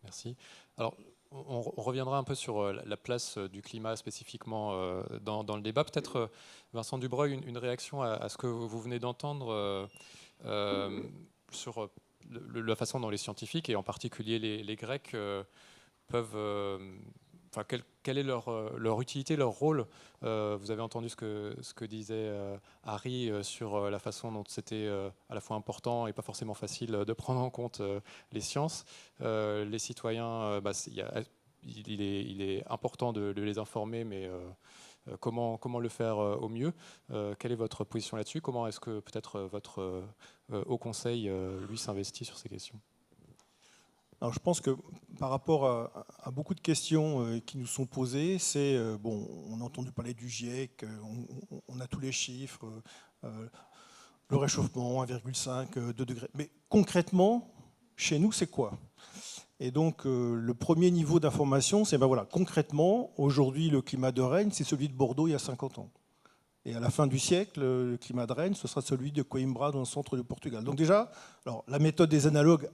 Merci. Alors, on reviendra un peu sur la place du climat spécifiquement dans le débat. Peut-être, Vincent Dubreuil, une réaction à ce que vous venez d'entendre sur la façon dont les scientifiques, et en particulier les Grecs, peuvent... Enfin, quelle est leur utilité, leur rôle? Vous avez entendu ce que disait Harry sur la façon dont c'était à la fois important et pas forcément facile de prendre en compte les sciences. Les citoyens, il est important de les informer, mais comment le faire au mieux? Quelle est votre position là-dessus? Comment est-ce que peut-être votre Haut Conseil, lui, s'investit sur ces questions? Alors, je pense que par rapport à beaucoup de questions qui nous sont posées, c'est, on a entendu parler du GIEC, on a tous les chiffres, le réchauffement, 1,5, 2 degrés. Mais concrètement, chez nous, c'est quoi? Et donc, le premier niveau d'information, c'est, concrètement, aujourd'hui, le climat de Rennes, c'est celui de Bordeaux il y a 50 ans. Et à la fin du siècle, le climat de Rennes, ce sera celui de Coimbra, dans le centre du Portugal. Donc déjà, alors, la méthode des analogues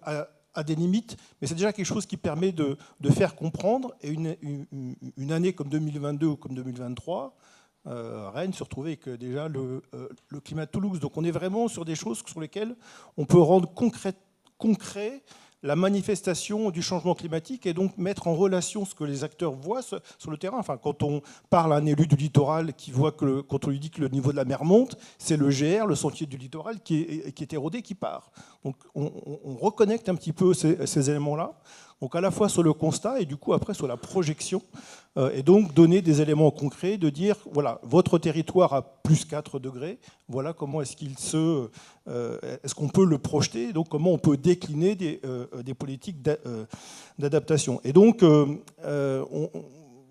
a des limites, mais c'est déjà quelque chose qui permet de faire comprendre. Et une année comme 2022 ou comme 2023, Rennes se retrouvait avec déjà le climat de Toulouse. Donc on est vraiment sur des choses sur lesquelles on peut rendre concret la manifestation du changement climatique et donc mettre en relation ce que les acteurs voient sur le terrain. Enfin, quand on parle à un élu du littoral qui voit que quand on lui dit que le niveau de la mer monte, c'est le GR, le sentier du littoral, qui est érodé, qui part. Donc on reconnecte un petit peu ces éléments-là. Donc à la fois sur le constat et du coup après sur la projection, et donc donner des éléments concrets, de dire voilà, votre territoire a plus 4 degrés, voilà comment est-ce est-ce qu'on peut le projeter, donc comment on peut décliner des politiques d'adaptation. Et donc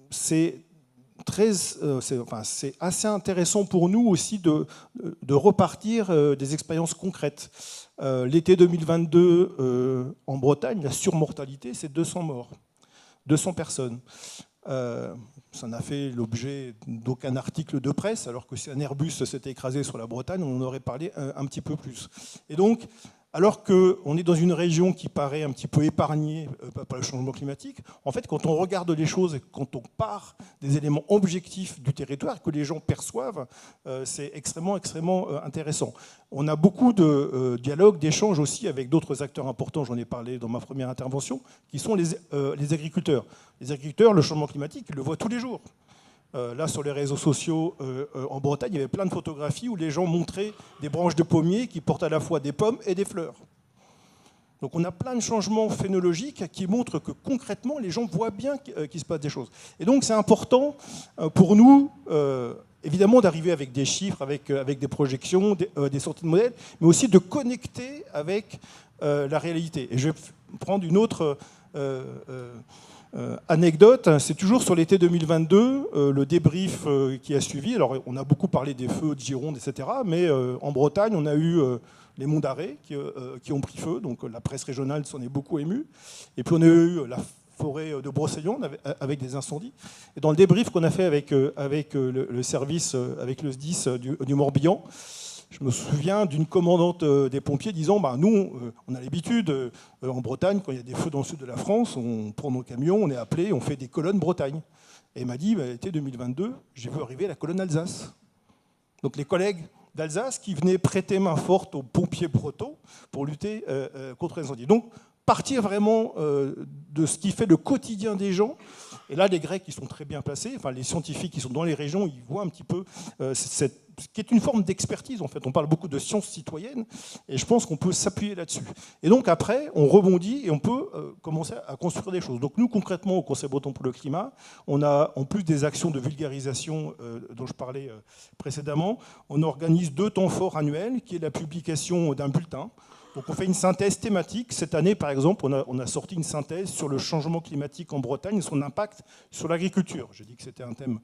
c'est c'est assez intéressant pour nous aussi de repartir des expériences concrètes. L'été 2022, en Bretagne, la surmortalité, c'est 200 morts, 200 personnes. Ça n'a fait l'objet d'aucun article de presse, alors que si un Airbus s'était écrasé sur la Bretagne, on en aurait parlé un petit peu plus. Et donc, alors qu'on est dans une région qui paraît un petit peu épargnée par le changement climatique, en fait, quand on regarde les choses et quand on part des éléments objectifs du territoire que les gens perçoivent, c'est extrêmement intéressant. On a beaucoup de dialogues, d'échanges aussi avec d'autres acteurs importants, j'en ai parlé dans ma première intervention, qui sont les agriculteurs. Les agriculteurs, le changement climatique, ils le voient tous les jours. Là, sur les réseaux sociaux, en Bretagne, il y avait plein de photographies où les gens montraient des branches de pommiers qui portent à la fois des pommes et des fleurs. Donc on a plein de changements phénologiques qui montrent que concrètement, les gens voient bien qu'il se passe des choses. Et donc c'est important pour nous, évidemment, d'arriver avec des chiffres, avec des projections, des sorties de modèles, mais aussi de connecter avec la réalité. Et je vais prendre une autre... anecdote, c'est toujours sur l'été 2022, le débrief qui a suivi. Alors, on a beaucoup parlé des feux de Gironde, etc. Mais en Bretagne, on a eu les monts d'Arrée qui ont pris feu. Donc, la presse régionale s'en est beaucoup émue. Et puis, on a eu la forêt de Brocéliande avec des incendies. Et dans le débrief qu'on a fait avec le service, avec le SDIS du Morbihan, je me souviens d'une commandante des pompiers disant nous, on a l'habitude, en Bretagne, quand il y a des feux dans le sud de la France, on prend nos camions, on est appelé, on fait des colonnes Bretagne. Et elle m'a dit, l'été 2022, j'ai vu arriver la colonne Alsace. Donc les collègues d'Alsace qui venaient prêter main forte aux pompiers bretons pour lutter contre les incendies. Donc partir vraiment de ce qui fait le quotidien des gens. Et là, les Grecs, ils sont très bien placés. Enfin, les scientifiques qui sont dans les régions, ils voient un petit peu ce qui est une forme d'expertise, en fait. On parle beaucoup de sciences citoyennes, et je pense qu'on peut s'appuyer là-dessus. Et donc après, on rebondit et on peut commencer à construire des choses. Donc nous, concrètement, au Conseil breton pour le climat, on a, en plus des actions de vulgarisation dont je parlais précédemment, on organise 2 temps forts annuels, qui est la publication d'un bulletin. Donc on fait une synthèse thématique. Cette année, par exemple, on a sorti une synthèse sur le changement climatique en Bretagne et son impact sur l'agriculture. J'ai dit que c'était un thème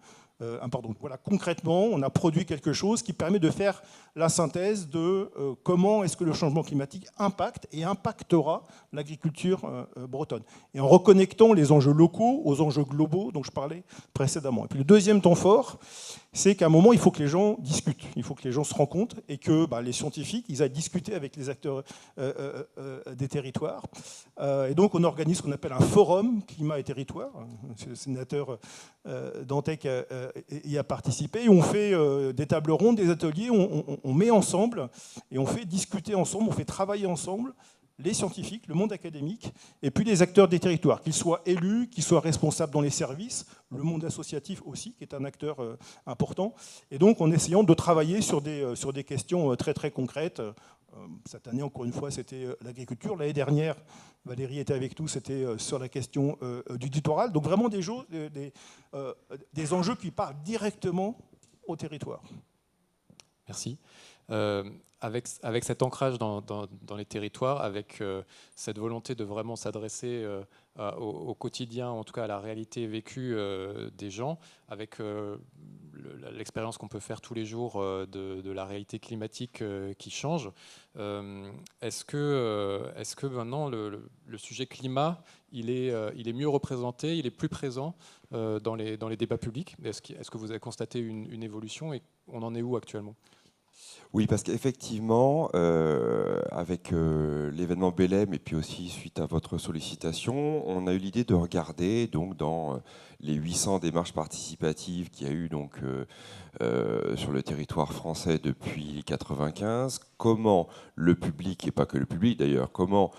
important. Voilà, concrètement, on a produit quelque chose qui permet de faire la synthèse de comment est-ce que le changement climatique impacte et impactera l'agriculture bretonne. Et en reconnectant les enjeux locaux aux enjeux globaux dont je parlais précédemment. Et puis le deuxième temps fort, c'est qu'à un moment, il faut que les gens discutent, il faut que les gens se rencontrent et que les scientifiques, ils aillent discuter avec les acteurs des territoires. Et donc, on organise ce qu'on appelle un forum climat et territoire. Le sénateur Dantec y a participé. Et on fait des tables rondes, des ateliers, on met ensemble et on fait discuter ensemble, on fait travailler ensemble les scientifiques, le monde académique, et puis les acteurs des territoires, qu'ils soient élus, qu'ils soient responsables dans les services, le monde associatif aussi, qui est un acteur important, et donc en essayant de travailler sur des questions très très concrètes. Cette année, encore une fois, c'était l'agriculture. L'année dernière, Valérie était avec nous, c'était sur la question du littoral. Donc vraiment des enjeux qui parlent directement au territoire. Merci. Avec cet ancrage dans les territoires, avec cette volonté de vraiment s'adresser au quotidien, en tout cas à la réalité vécue des gens, avec l'expérience qu'on peut faire tous les jours de la réalité climatique qui change, est-ce que maintenant le sujet climat, il est mieux représenté, il est plus présent dans les débats publics? Est-ce que vous avez constaté une évolution et on en est où actuellement? Oui, parce qu'effectivement, avec l'événement Belém et puis aussi suite à votre sollicitation, on a eu l'idée de regarder donc dans les 800 démarches participatives qu'il y a eu donc sur le territoire français depuis 1995, comment le public, et pas que le public d'ailleurs, comment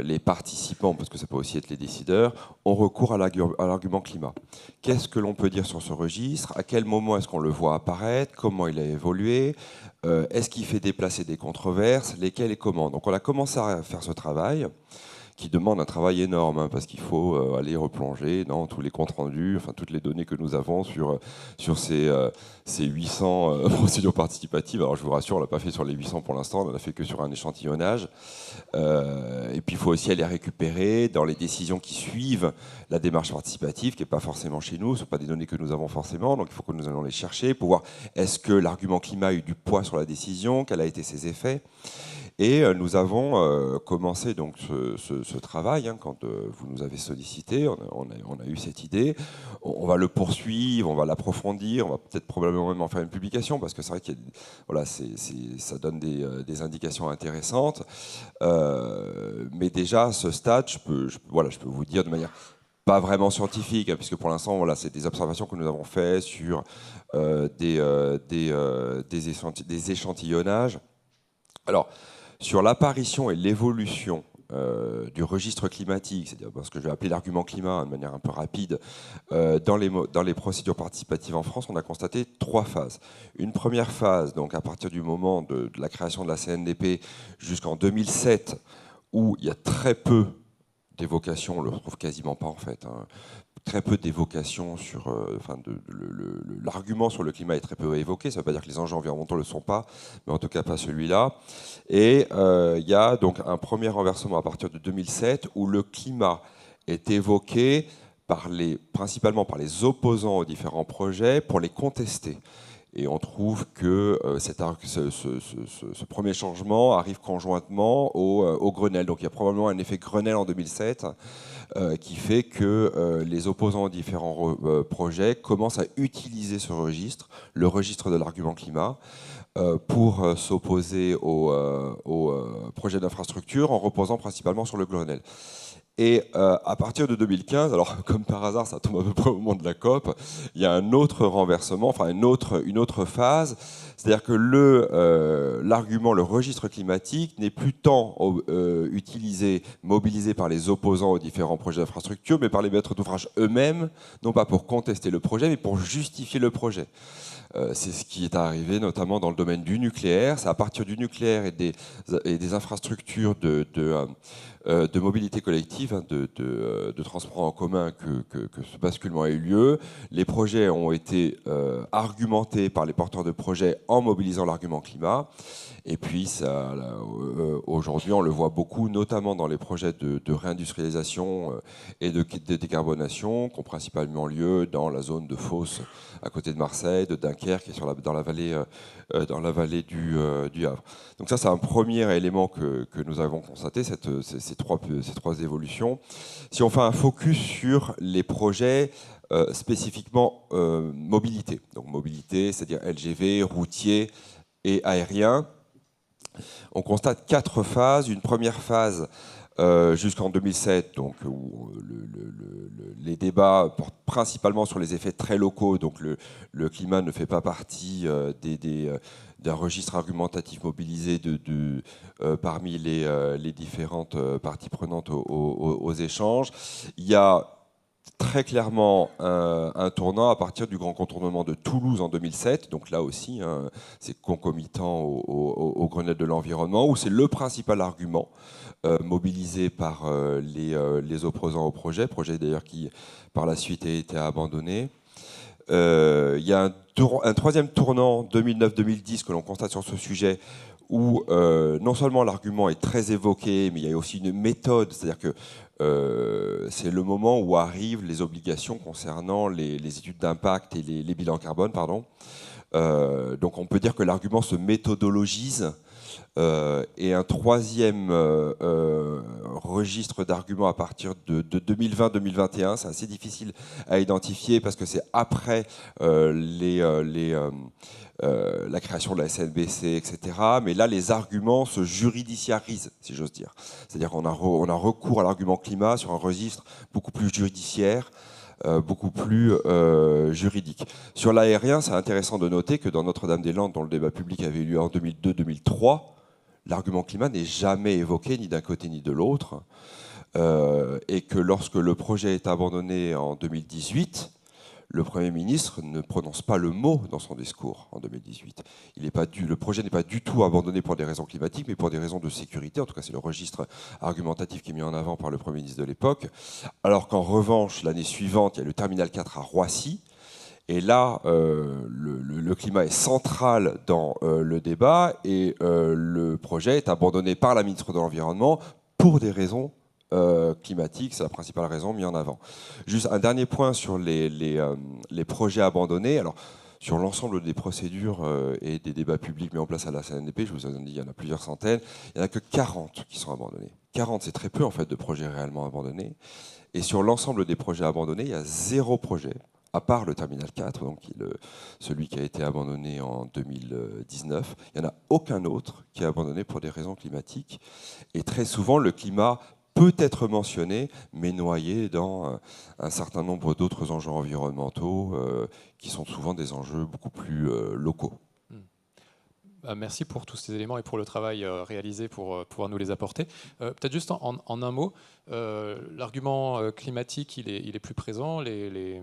les participants, parce que ça peut aussi être les décideurs, ont recours à l'argument climat. Qu'est-ce que l'on peut dire sur ce registre? À quel moment est-ce qu'on le voit apparaître? Comment il a évolué? Est-ce qu'il fait déplacer des controverses? Lesquelles et comment? Donc on a commencé à faire ce travail qui demande un travail énorme, hein, parce qu'il faut aller replonger dans tous les comptes rendus, enfin toutes les données que nous avons sur ces 800 procédures participatives. Alors je vous rassure, on l'a pas fait sur les 800 pour l'instant, on l'a fait que sur un échantillonnage. Et puis il faut aussi aller récupérer dans les décisions qui suivent la démarche participative, qui n'est pas forcément chez nous, ce ne sont pas des données que nous avons forcément, donc il faut que nous allons les chercher pour voir est-ce que l'argument climat a eu du poids sur la décision, quels ont été ses effets. Et nous avons commencé donc ce travail, hein, quand vous nous avez sollicité, on a eu cette idée. On va le poursuivre, on va l'approfondir, on va peut-être probablement même en faire une publication, parce que c'est vrai que voilà, ça donne des indications intéressantes. Mais déjà, à ce stade, je peux vous dire de manière pas vraiment scientifique, hein, puisque pour l'instant, voilà, c'est des observations que nous avons faites sur des échantillonnages. Alors, sur l'apparition et l'évolution du registre climatique, c'est-à-dire ce que je vais appeler l'argument climat, hein, de manière un peu rapide, dans les procédures participatives en France, on a constaté 3 phases. Une première phase, donc à partir du moment de la création de la CNDP jusqu'en 2007, où il y a très peu d'évocations, on ne le retrouve quasiment pas en fait, hein, très peu d'évocations sur, l'argument sur le climat est très peu évoqué. Ça ne veut pas dire que les enjeux environnementaux ne le sont pas, mais en tout cas pas celui-là. Et il y a donc un premier renversement à partir de 2007 où le climat est évoqué principalement par les opposants aux différents projets pour les contester. Et on trouve que ce premier changement arrive conjointement au Grenelle. Donc il y a probablement un effet Grenelle en 2007 qui fait que les opposants aux différents projets commencent à utiliser ce registre, le registre de l'argument climat, pour s'opposer au projet d'infrastructure en reposant principalement sur le Grenelle. Et à partir de 2015, alors comme par hasard, ça tombe à peu près au moment de la COP, il y a un autre renversement, enfin une autre phase, c'est-à-dire que l'argument, le registre climatique n'est plus tant utilisé, mobilisé par les opposants aux différents projets d'infrastructure, mais par les maîtres d'ouvrage eux-mêmes, non pas pour contester le projet, mais pour justifier le projet. C'est ce qui est arrivé notamment dans le domaine du nucléaire. C'est à partir du nucléaire et des infrastructures de mobilité collective, hein, de transport en commun que ce basculement a eu lieu. Les projets ont été argumentés par les porteurs de projets en mobilisant l'argument climat. Et puis, aujourd'hui, on le voit beaucoup, notamment dans les projets de réindustrialisation et de décarbonation, qui ont principalement lieu dans la zone de Fos, à côté de Marseille, de Dunkerque, et dans la vallée du Havre. Donc ça, c'est un premier élément que nous avons constaté, ces trois évolutions. Si on fait un focus sur les projets spécifiquement mobilité, donc mobilité, c'est-à-dire LGV, routier et aérien, on constate 4 phases. Une première phase jusqu'en 2007, donc, où les débats portent principalement sur les effets très locaux, donc le climat ne fait pas partie d'un registre argumentatif mobilisé parmi les différentes parties prenantes aux échanges. Il y a très clairement un tournant à partir du grand contournement de Toulouse en 2007. Donc là aussi, hein, c'est concomitant au Grenelle de l'environnement, où c'est le principal argument mobilisé par les opposants au projet d'ailleurs qui par la suite a été abandonné. Il y a un troisième tournant 2009-2010 que l'on constate sur ce sujet, où non seulement l'argument est très évoqué, mais il y a aussi une méthode, c'est-à-dire que c'est le moment où arrivent les obligations concernant les études d'impact et les bilans carbone, pardon. Donc on peut dire que l'argument se méthodologise. Et un troisième registre d'arguments à partir de 2020-2021, c'est assez difficile à identifier parce que c'est après la création de la SNBC, etc. Mais là, les arguments se juridiciarisent, si j'ose dire. C'est-à-dire qu'on a recours à l'argument climat sur un registre beaucoup plus judiciaire, beaucoup plus juridique. Sur l'aérien, c'est intéressant de noter que dans Notre-Dame-des-Landes, dont le débat public avait eu lieu en 2002-2003, l'argument climat n'est jamais évoqué ni d'un côté ni de l'autre, et que lorsque le projet est abandonné en 2018, le Premier ministre ne prononce pas le mot dans son discours en 2018. Le projet n'est pas du tout abandonné pour des raisons climatiques, mais pour des raisons de sécurité. En tout cas, c'est le registre argumentatif qui est mis en avant par le Premier ministre de l'époque. Alors qu'en revanche, l'année suivante, il y a le terminal 4 à Roissy. Et là, le climat est central dans le débat et le projet est abandonné par la ministre de l'Environnement pour des raisons climatique, c'est la principale raison mise en avant. Juste un dernier point sur les projets abandonnés. Alors, sur l'ensemble des procédures et des débats publics mis en place à la CNDP, je vous en ai dit, il y en a plusieurs centaines, il n'y en a que 40 qui sont abandonnés. 40, c'est très peu en fait de projets réellement abandonnés. Et sur l'ensemble des projets abandonnés, il y a 0 projet, à part le terminal 4, donc celui qui a été abandonné en 2019. Il n'y en a aucun autre qui est abandonné pour des raisons climatiques. Et très souvent, le climat peut être mentionné, mais noyé dans un certain nombre d'autres enjeux environnementaux qui sont souvent des enjeux beaucoup plus locaux. Merci pour tous ces éléments et pour le travail réalisé pour pouvoir nous les apporter. Peut-être juste en un mot, l'argument climatique, il est plus présent, les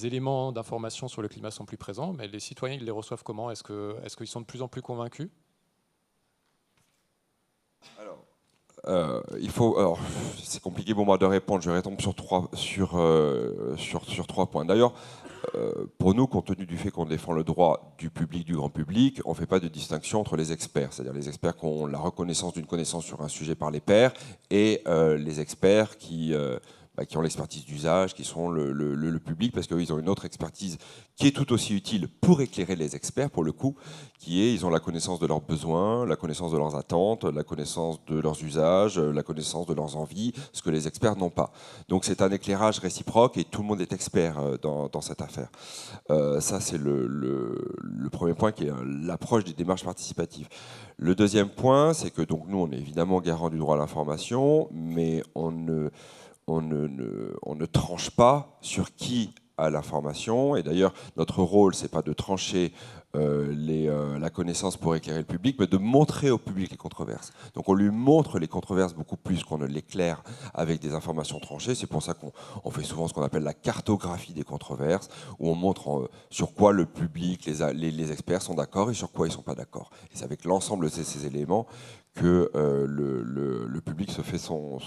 éléments d'information sur le climat sont plus présents, mais les citoyens, ils les reçoivent comment? Est-ce qu'ils sont de plus en plus convaincus? C'est compliqué pour moi de répondre. Je vais répondre sur trois points. D'ailleurs, pour nous, compte tenu du fait qu'on défend le droit du public, du grand public, on ne fait pas de distinction entre les experts, c'est-à-dire les experts qui ont la reconnaissance d'une connaissance sur un sujet par les pairs, et les experts qui ont l'expertise d'usage, qui sont le public, parce qu'ils ont une autre expertise qui est tout aussi utile pour éclairer les experts, pour le coup, ils ont la connaissance de leurs besoins, la connaissance de leurs attentes, la connaissance de leurs usages, la connaissance de leurs envies, ce que les experts n'ont pas. Donc c'est un éclairage réciproque et tout le monde est expert dans cette affaire. Ça, c'est le premier point, qui est l'approche des démarches participatives. Le deuxième point, c'est que donc, nous, on est évidemment garant du droit à l'information, mais on ne tranche pas sur qui a l'information. Et d'ailleurs, notre rôle, c'est pas de trancher la connaissance pour éclairer le public, mais de montrer au public les controverses. Donc on lui montre les controverses beaucoup plus qu'on ne l'éclaire avec des informations tranchées. C'est pour ça qu'on fait souvent ce qu'on appelle la cartographie des controverses, où on montre sur quoi le public, les experts sont d'accord et sur quoi ils ne sont pas d'accord. Et c'est avec l'ensemble de ces éléments que le public se fait son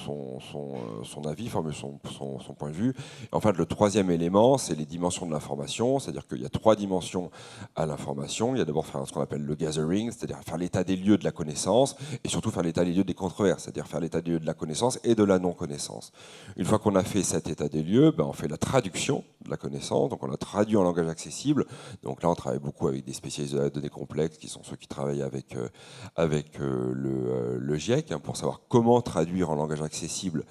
avis, forme son point de vue. Et enfin, le troisième élément, c'est les dimensions de l'information, c'est-à-dire qu'il y a 3 dimensions à l'information. Il y a d'abord faire ce qu'on appelle le gathering, c'est-à-dire faire l'état des lieux de la connaissance, et surtout faire l'état des lieux des controverses, c'est-à-dire faire l'état des lieux de la connaissance et de la non-connaissance. Une fois qu'on a fait cet état des lieux, on fait la traduction de la connaissance, donc on la traduit en langage accessible. Donc là, on travaille beaucoup avec des spécialistes de la donnée complexe, qui sont ceux qui travaillent avec le GIEC, pour savoir comment traduire en langage accessible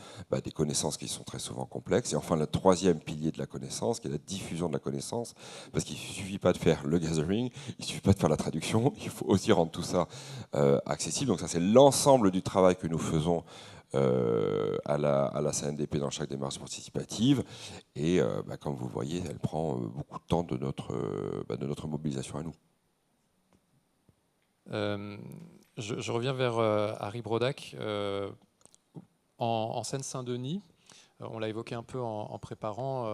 des connaissances qui sont très souvent complexes. Et enfin, le troisième pilier de la connaissance, qui est la diffusion de la connaissance, parce qu'il ne suffit pas de faire le gathering, il ne suffit pas de faire la traduction, il faut aussi rendre tout ça accessible. Donc ça, c'est l'ensemble du travail que nous faisons à la CNDP dans chaque démarche participative. Et comme vous voyez, elle prend beaucoup de temps de notre mobilisation à nous. Je reviens vers Harry Brodack. En Seine-Saint-Denis, on l'a évoqué un peu en préparant,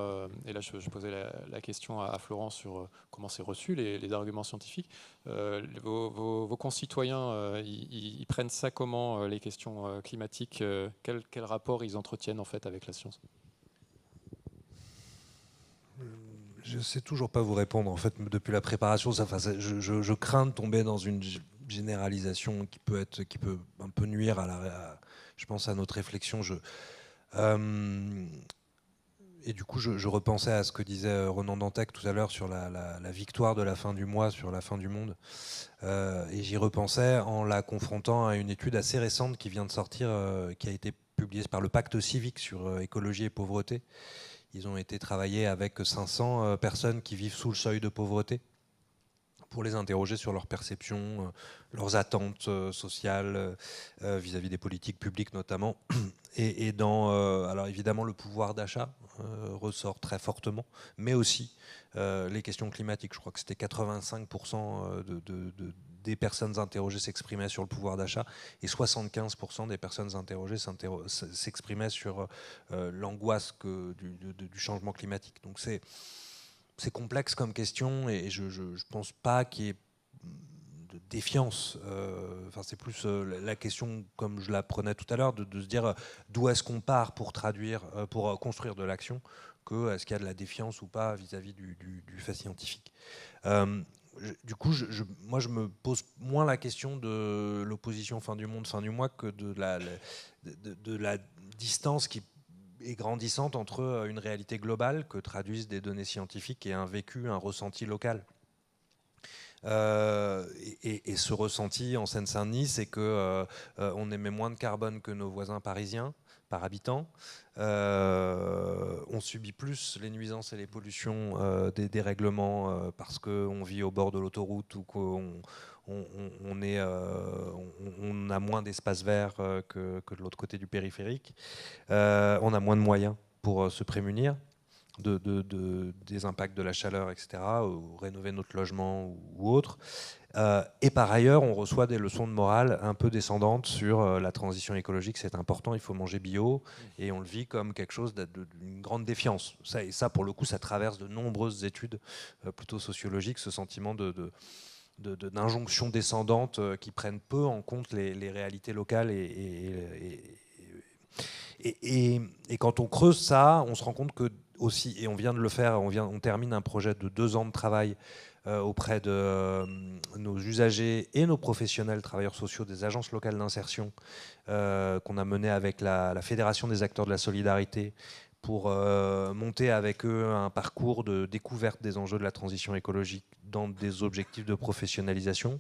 et là je posais la question à Florence sur comment c'est reçu, les arguments scientifiques. Vos concitoyens, ils prennent ça comment, les questions climatiques? Quel rapport ils entretiennent en fait avec la science? Je ne sais toujours pas vous répondre. En fait, depuis la préparation, je crains de tomber dans une généralisation qui peut un peu nuire je pense, à notre réflexion. Et du coup, je repensais à ce que disait Ronan Dantec tout à l'heure sur la victoire de la fin du mois sur la fin du monde. Et j'y repensais en la confrontant à une étude assez récente qui vient de sortir, qui a été publiée par le Pacte civique sur écologie et pauvreté. Ils ont été travaillés avec 500 personnes qui vivent sous le seuil de pauvreté pour les interroger sur leurs perceptions, leurs attentes sociales vis-à-vis des politiques publiques notamment. Et alors évidemment, le pouvoir d'achat ressort très fortement, mais aussi les questions climatiques. Je crois que c'était 85% des personnes interrogées s'exprimaient sur le pouvoir d'achat et 75% des personnes interrogées s'exprimaient sur l'angoisse du changement climatique. Donc c'est complexe comme question et je ne pense pas qu'il y ait de défiance. Enfin, c'est plus la question, comme je la prenais tout à l'heure, de se dire d'où est-ce qu'on part pour traduire, pour construire de l'action, que est-ce qu'il y a de la défiance ou pas vis-à-vis du fait scientifique. Du coup, moi, je me pose moins la question de l'opposition fin du monde, fin du mois que de la distance qui est grandissante entre une réalité globale que traduisent des données scientifiques et un vécu, un ressenti local. Et ce ressenti en Seine-Saint-Denis, c'est qu'on émet moins de carbone que nos voisins parisiens par habitant. On subit plus les nuisances et les pollutions des dérèglements parce qu'on vit au bord de l'autoroute ou qu'on on a moins d'espace vert que de l'autre côté du périphérique. On a moins de moyens pour se prémunir des impacts de la chaleur, etc., ou rénover notre logement ou autre. Et par ailleurs, on reçoit des leçons de morale un peu descendantes sur la transition écologique. C'est important, il faut manger bio, et on le vit comme quelque chose d'une grande défiance. Et ça, pour le coup, ça traverse de nombreuses études plutôt sociologiques, ce sentiment d'injonction descendante qui prennent peu en compte les réalités locales. Et quand on creuse ça, on se rend compte que aussi, et on vient de le faire, on termine un projet de 2 ans de travail auprès de nos usagers et nos professionnels travailleurs sociaux des agences locales d'insertion qu'on a mené avec la Fédération des acteurs de la solidarité pour monter avec eux un parcours de découverte des enjeux de la transition écologique dans des objectifs de professionnalisation.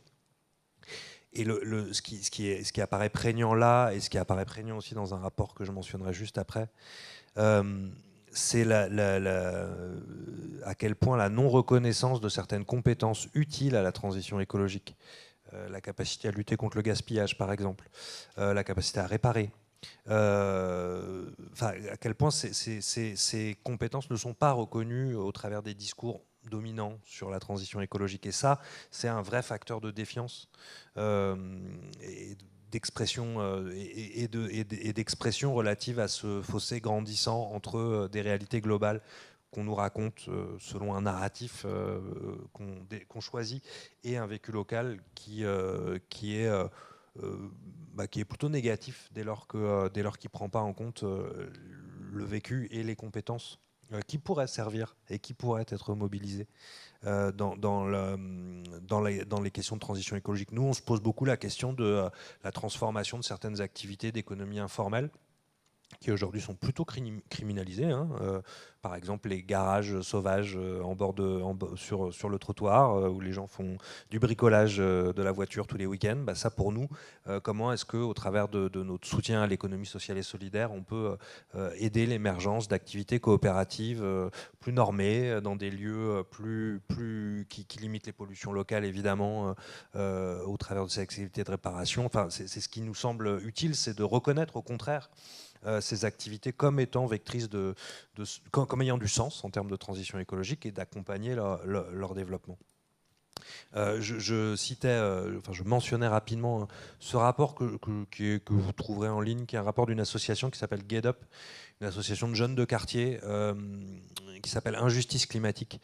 Et ce qui apparaît prégnant là, et ce qui apparaît prégnant aussi dans un rapport que je mentionnerai juste après, c'est à quel point la non-reconnaissance de certaines compétences utiles à la transition écologique, la capacité à lutter contre le gaspillage par exemple, la capacité à réparer, à quel point ces compétences ne sont pas reconnues au travers des discours dominants sur la transition écologique. Et ça, c'est un vrai facteur de défiance et d'expression et d'expression relative à ce fossé grandissant entre des réalités globales qu'on nous raconte selon un narratif qu'on choisit et un vécu local qui est plutôt négatif dès lors qu'il ne prend pas en compte le vécu et les compétences qui pourraient servir et qui pourraient être mobilisées dans les questions de transition écologique. Nous, on se pose beaucoup la question de la transformation de certaines activités d'économie informelle qui aujourd'hui sont plutôt criminalisées. Par exemple, les garages sauvages sur le trottoir où les gens font du bricolage de la voiture tous les week-ends. Ça, pour nous, comment est-ce qu'au travers de notre soutien à l'économie sociale et solidaire, on peut aider l'émergence d'activités coopératives plus normées, dans des lieux qui limitent les pollutions locales, évidemment, au travers de ces activités de réparation. Enfin, c'est ce qui nous semble utile, c'est de reconnaître, au contraire, ces activités comme étant vectrices comme ayant du sens en termes de transition écologique et d'accompagner leur développement. Je mentionnais rapidement ce rapport que vous trouverez en ligne, qui est un rapport d'une association qui s'appelle Get Up, une association de jeunes de quartier qui s'appelle Injustice climatique.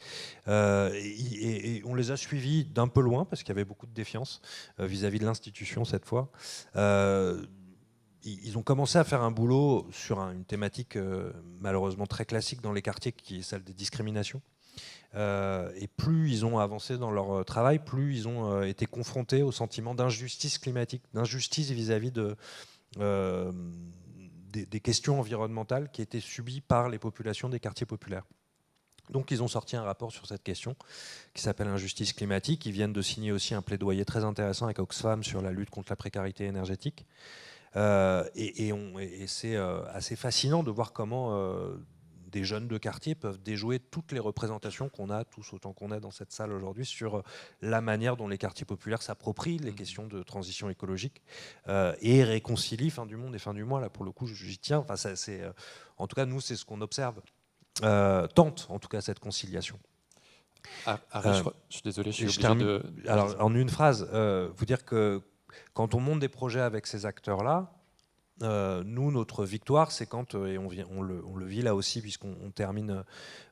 Et on les a suivis d'un peu loin parce qu'il y avait beaucoup de défiance vis-à-vis de l'institution cette fois. Ils ont commencé à faire un boulot sur une thématique malheureusement très classique dans les quartiers, qui est celle des discriminations. Et plus ils ont avancé dans leur travail, plus ils ont été confrontés au sentiment d'injustice climatique, d'injustice vis-à-vis des questions environnementales qui étaient subies par les populations des quartiers populaires. Donc ils ont sorti un rapport sur cette question qui s'appelle Injustice climatique. Ils viennent de signer aussi un plaidoyer très intéressant avec Oxfam sur la lutte contre la précarité énergétique. Et c'est assez fascinant de voir comment des jeunes de quartier peuvent déjouer toutes les représentations qu'on a, tous autant qu'on est dans cette salle aujourd'hui, sur la manière dont les quartiers populaires s'approprient les questions de transition écologique et réconcilient fin du monde et fin du mois. Là, pour le coup, j'y tiens. Enfin, en tout cas, nous, c'est ce qu'on observe. Tente, en tout cas, cette conciliation. Harry, je suis désolé, je suis termine. de... Alors, en une phrase, vous dire que quand on monte des projets avec ces acteurs-là, nous, notre victoire, c'est quand, et on le vit là aussi, puisqu'on termine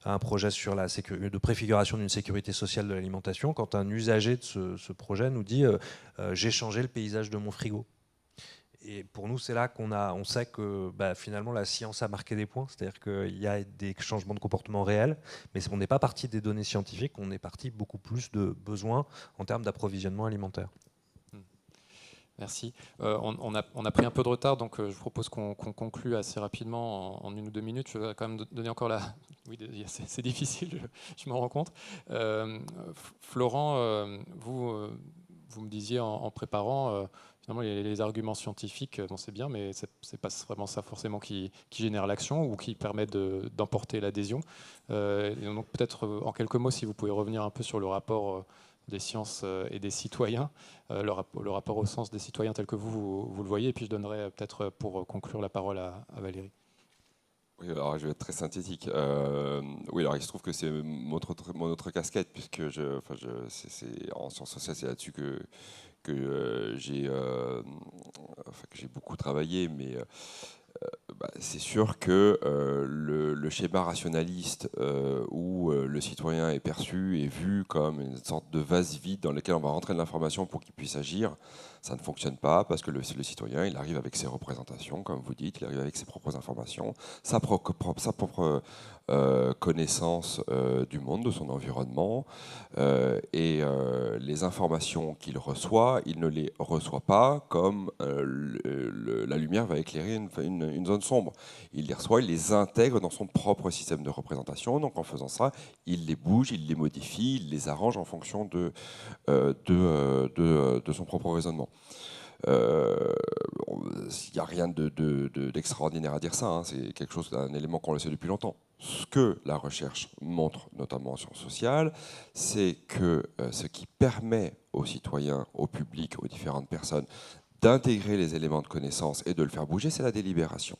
un projet sur de préfiguration d'une sécurité sociale de l'alimentation, quand un usager de ce projet nous dit j'ai changé le paysage de mon frigo. Et pour nous, c'est là on sait que finalement la science a marqué des points, c'est-à-dire qu'il y a des changements de comportement réels, mais on n'est pas parti des données scientifiques, on est parti beaucoup plus de besoins en termes d'approvisionnement alimentaire. Merci. On a pris un peu de retard, donc je vous propose qu'on conclue assez rapidement en 1 ou 2 minutes. Je vais quand même donner encore la... Oui, c'est difficile, je m'en rends compte. Florent, vous me disiez en préparant, finalement les arguments scientifiques, bon, c'est bien, mais c'est pas vraiment ça forcément qui génère l'action ou qui permet d'emporter l'adhésion. Donc peut-être en quelques mots, si vous pouvez revenir un peu sur le rapport des sciences et des citoyens, le rapport au sens des citoyens tel que vous le voyez, et puis je donnerai peut-être pour conclure la parole à Valérie. Oui, alors je vais être très synthétique. Oui, alors il se trouve que c'est mon autre casquette, puisque en sciences sociales, c'est là-dessus que j'ai beaucoup travaillé, mais c'est sûr que le schéma rationaliste où le citoyen est perçu et vu comme une sorte de vase vide dans lequel on va rentrer de l'information pour qu'il puisse agir, ça ne fonctionne pas, parce que le citoyen, il arrive avec ses représentations, comme vous dites, il arrive avec ses propres informations, sa propre connaissance du monde, de son environnement, et les informations qu'il reçoit, il ne les reçoit pas comme la lumière va éclairer une zone sombre. Il les reçoit, il les intègre dans son propre système de représentation, donc en faisant ça, il les bouge, il les modifie, il les arrange en fonction de son propre raisonnement. Il n'y a rien d'extraordinaire à dire ça, hein. C'est quelque chose, un élément qu'on le sait depuis longtemps. Ce que la recherche montre, notamment en sciences sociales, c'est que ce qui permet aux citoyens, au public, aux différentes personnes d'intégrer les éléments de connaissance et de le faire bouger, c'est la délibération.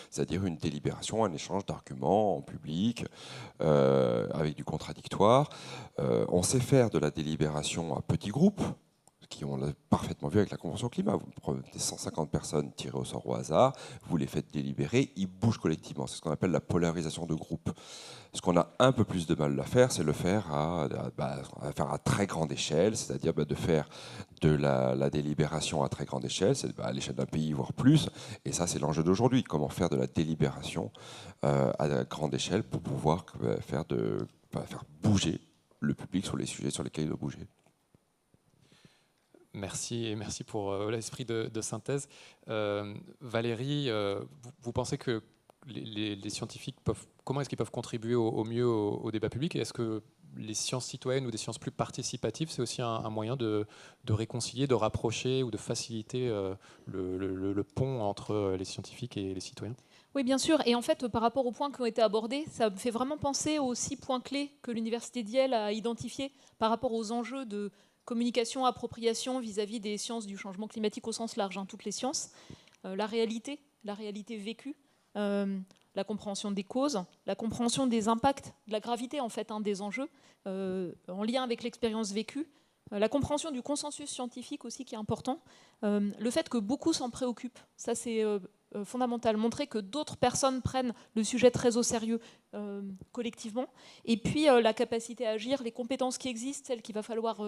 C'est-à-dire une délibération, un échange d'arguments en public, avec du contradictoire. On sait faire de la délibération à petits groupes, qui on l'a parfaitement vu avec la Convention climat. Vous prenez 150 personnes tirées au sort au hasard, vous les faites délibérer, ils bougent collectivement. C'est ce qu'on appelle la polarisation de groupe. Ce qu'on a un peu plus de mal à faire, c'est le faire à très grande échelle, c'est-à-dire de faire de la délibération à très grande échelle, c'est à l'échelle d'un pays, voire plus. Et ça, c'est l'enjeu d'aujourd'hui. Comment faire de la délibération à grande échelle pour pouvoir faire bouger le public sur les sujets sur lesquels il doit bouger. Merci, et merci pour l'esprit de synthèse. Valérie, vous pensez que les scientifiques comment est-ce qu'ils peuvent contribuer au mieux au débat public? Et est-ce que les sciences citoyennes ou des sciences plus participatives, c'est aussi un moyen de réconcilier, de rapprocher ou de faciliter le pont entre les scientifiques et les citoyens? Oui, bien sûr. Et en fait, par rapport aux points qui ont été abordés, ça me fait vraiment penser aux 6 points clés que l'Université d'Yale a identifiés par rapport aux enjeux de communication, appropriation vis-à-vis des sciences du changement climatique au sens large, hein, toutes les sciences. La réalité vécue, la compréhension des causes, la compréhension des impacts, de la gravité en fait, hein, des enjeux, en lien avec l'expérience vécue, la compréhension du consensus scientifique aussi qui est important, le fait que beaucoup s'en préoccupent, ça c'est fondamental, montrer que d'autres personnes prennent le sujet très au sérieux collectivement, et puis la capacité à agir, les compétences qui existent, celles qu'il va falloir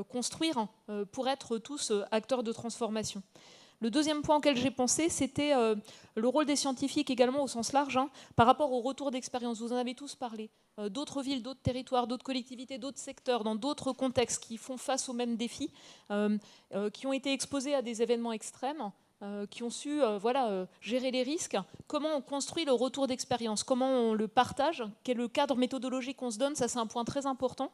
construire pour être tous acteurs de transformation. Le deuxième point auquel j'ai pensé, c'était le rôle des scientifiques également au sens large, hein, par rapport au retour d'expérience. Vous en avez tous parlé. D'autres villes, d'autres territoires, d'autres collectivités, d'autres secteurs, dans d'autres contextes qui font face aux mêmes défis, qui ont été exposés à des événements extrêmes, qui ont su gérer les risques. Comment on construit le retour d'expérience? Comment on le partage? Quel est le cadre méthodologique qu'on se donne? Ça, c'est un point très important.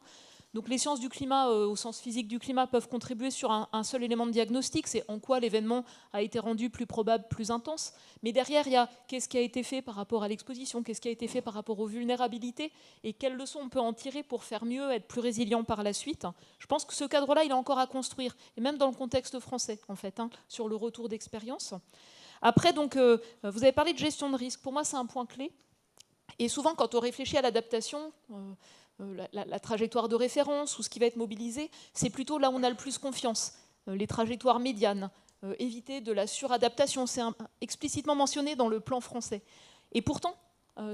Donc les sciences du climat, au sens physique du climat, peuvent contribuer sur un seul élément de diagnostic, c'est en quoi l'événement a été rendu plus probable, plus intense. Mais derrière, il y a qu'est-ce qui a été fait par rapport à l'exposition, qu'est-ce qui a été fait par rapport aux vulnérabilités, et quelles leçons on peut en tirer pour faire mieux, être plus résilient par la suite. Je pense que ce cadre-là, il est encore à construire, et même dans le contexte français, en fait, sur le retour d'expérience. Après, donc, vous avez parlé de gestion de risque. Pour moi, c'est un point clé. Et souvent, quand on réfléchit à l'adaptation, la trajectoire de référence ou ce qui va être mobilisé, c'est plutôt là où on a le plus confiance. Les trajectoires médianes, éviter de la suradaptation, c'est explicitement mentionné dans le plan français. Et pourtant,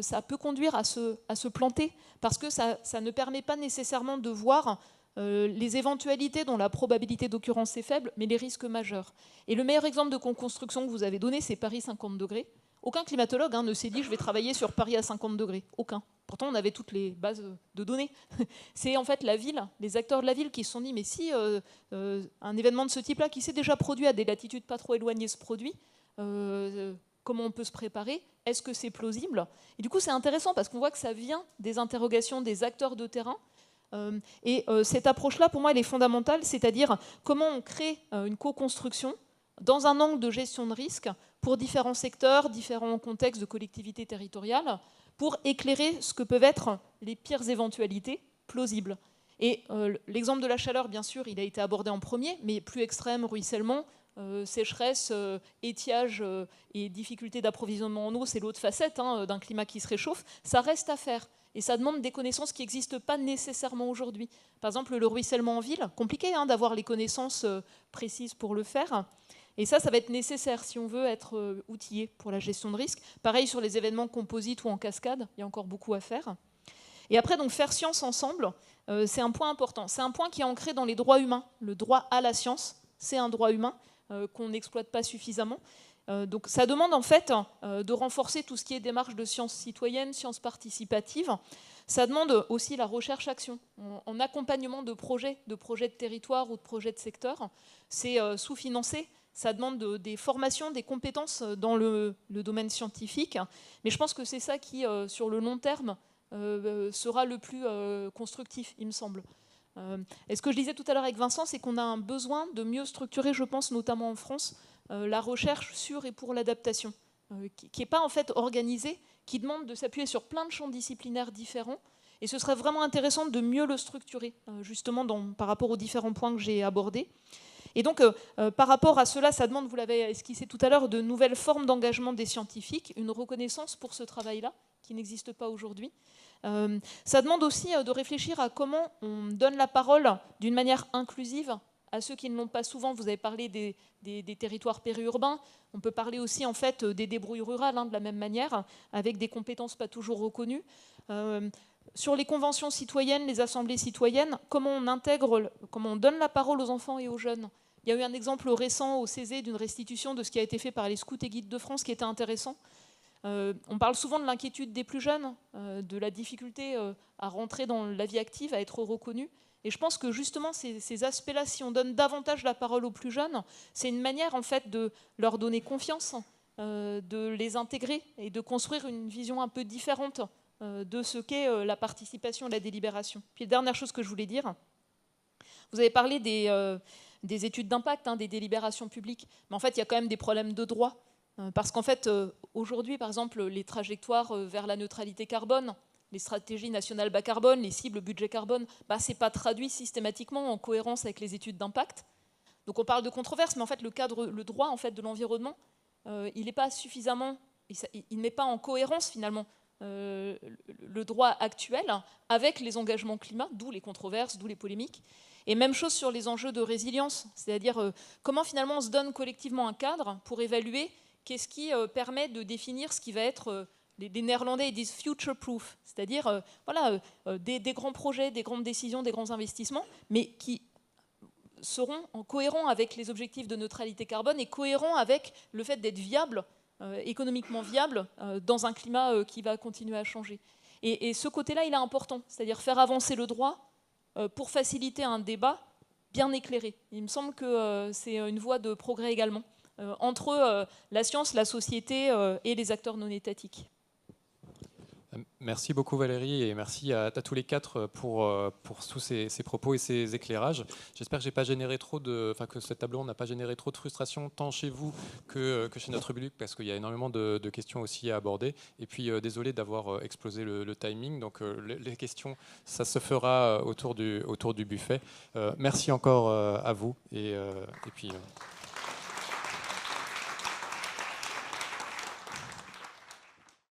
ça peut conduire à se planter, parce que ça ne permet pas nécessairement de voir les éventualités dont la probabilité d'occurrence est faible, mais les risques majeurs. Et le meilleur exemple de co-construction que vous avez donné, c'est Paris 50 degrés. Aucun climatologue ne s'est dit « je vais travailler sur Paris à 50 degrés ». Aucun. Pourtant, on avait toutes les bases de données. C'est en fait la ville, les acteurs de la ville qui se sont dit « mais si un événement de ce type-là, qui s'est déjà produit à des latitudes pas trop éloignées, se produit, comment on peut se préparer? Est-ce que c'est plausible ?» Et du coup, c'est intéressant parce qu'on voit que ça vient des interrogations des acteurs de terrain. Et cette approche-là, pour moi, elle est fondamentale, c'est-à-dire comment on crée une co-construction dans un angle de gestion de risque pour différents secteurs, différents contextes de collectivités territoriales, pour éclairer ce que peuvent être les pires éventualités plausibles. Et l'exemple de la chaleur, bien sûr, il a été abordé en premier, mais plus extrême, ruissellement, sécheresse, étiage et difficulté d'approvisionnement en eau, c'est l'autre facette d'un climat qui se réchauffe, ça reste à faire. Et ça demande des connaissances qui n'existent pas nécessairement aujourd'hui. Par exemple, le ruissellement en ville, compliqué d'avoir les connaissances précises pour le faire. Et ça va être nécessaire si on veut être outillé pour la gestion de risque. Pareil sur les événements composites ou en cascade, il y a encore beaucoup à faire. Et après, donc, faire science ensemble, c'est un point important. C'est un point qui est ancré dans les droits humains. Le droit à la science, c'est un droit humain qu'on n'exploite pas suffisamment. Donc ça demande en fait de renforcer tout ce qui est démarche de sciences citoyennes, sciences participatives. Ça demande aussi la recherche-action en accompagnement de projets de territoire ou de projets de secteur. C'est sous-financé. Ça demande des formations, des compétences dans le domaine scientifique. Mais je pense que c'est ça qui, sur le long terme, sera le plus constructif, il me semble. Et ce que je disais tout à l'heure avec Vincent, c'est qu'on a un besoin de mieux structurer, je pense, notamment en France, la recherche sur et pour l'adaptation, qui n'est pas en fait organisée, qui demande de s'appuyer sur plein de champs disciplinaires différents. Et ce serait vraiment intéressant de mieux le structurer, justement par rapport aux différents points que j'ai abordés. Et donc, par rapport à cela, ça demande, vous l'avez esquissé tout à l'heure, de nouvelles formes d'engagement des scientifiques, une reconnaissance pour ce travail-là, qui n'existe pas aujourd'hui. Ça demande aussi de réfléchir à comment on donne la parole d'une manière inclusive à ceux qui ne l'ont pas souvent. Vous avez parlé des territoires périurbains. On peut parler aussi en fait des débrouilles rurales de la même manière, avec des compétences pas toujours reconnues. Sur les conventions citoyennes, les assemblées citoyennes, comment on intègre, comment on donne la parole aux enfants et aux jeunes. Il y a eu un exemple récent au Césé d'une restitution de ce qui a été fait par les scouts et guides de France qui était intéressant. On parle souvent de l'inquiétude des plus jeunes, de la difficulté à rentrer dans la vie active, à être reconnu. Et je pense que justement ces aspects-là, si on donne davantage la parole aux plus jeunes, c'est une manière en fait de leur donner confiance, de les intégrer et de construire une vision un peu différente de ce qu'est la participation et la délibération. Puis la dernière chose que je voulais dire, vous avez parlé des études d'impact, des délibérations publiques, mais en fait il y a quand même des problèmes de droit. Parce qu'en fait, aujourd'hui, par exemple, les trajectoires vers la neutralité carbone, les stratégies nationales bas carbone, les cibles budget carbone, ce n'est pas traduit systématiquement en cohérence avec les études d'impact. Donc on parle de controverse, mais en fait, le droit en fait, de l'environnement, il n'est pas suffisamment, il ne met pas en cohérence finalement le droit actuel avec les engagements climat, d'où les controverses, d'où les polémiques. Et même chose sur les enjeux de résilience, c'est-à-dire comment finalement on se donne collectivement un cadre pour évaluer qu'est-ce qui permet de définir ce qui va être, les Néerlandais ils disent future-proof, c'est-à-dire des grands projets, des grandes décisions, des grands investissements, mais qui seront cohérents avec les objectifs de neutralité carbone et cohérents avec le fait d'être viable, économiquement viable, dans un climat qui va continuer à changer. Et ce côté-là, il est important, c'est-à-dire faire avancer le droit pour faciliter un débat bien éclairé. Il me semble que c'est une voie de progrès également, entre la science, la société et les acteurs non étatiques. Merci beaucoup Valérie et merci à tous les quatre pour tous ces propos et ces éclairages. J'espère que que cette table ronde n'a pas généré trop de frustration tant chez vous que chez notre public parce qu'il y a énormément de questions aussi à aborder. Et puis désolé d'avoir explosé le timing. Donc les questions, ça se fera autour du buffet. Merci encore à vous et puis.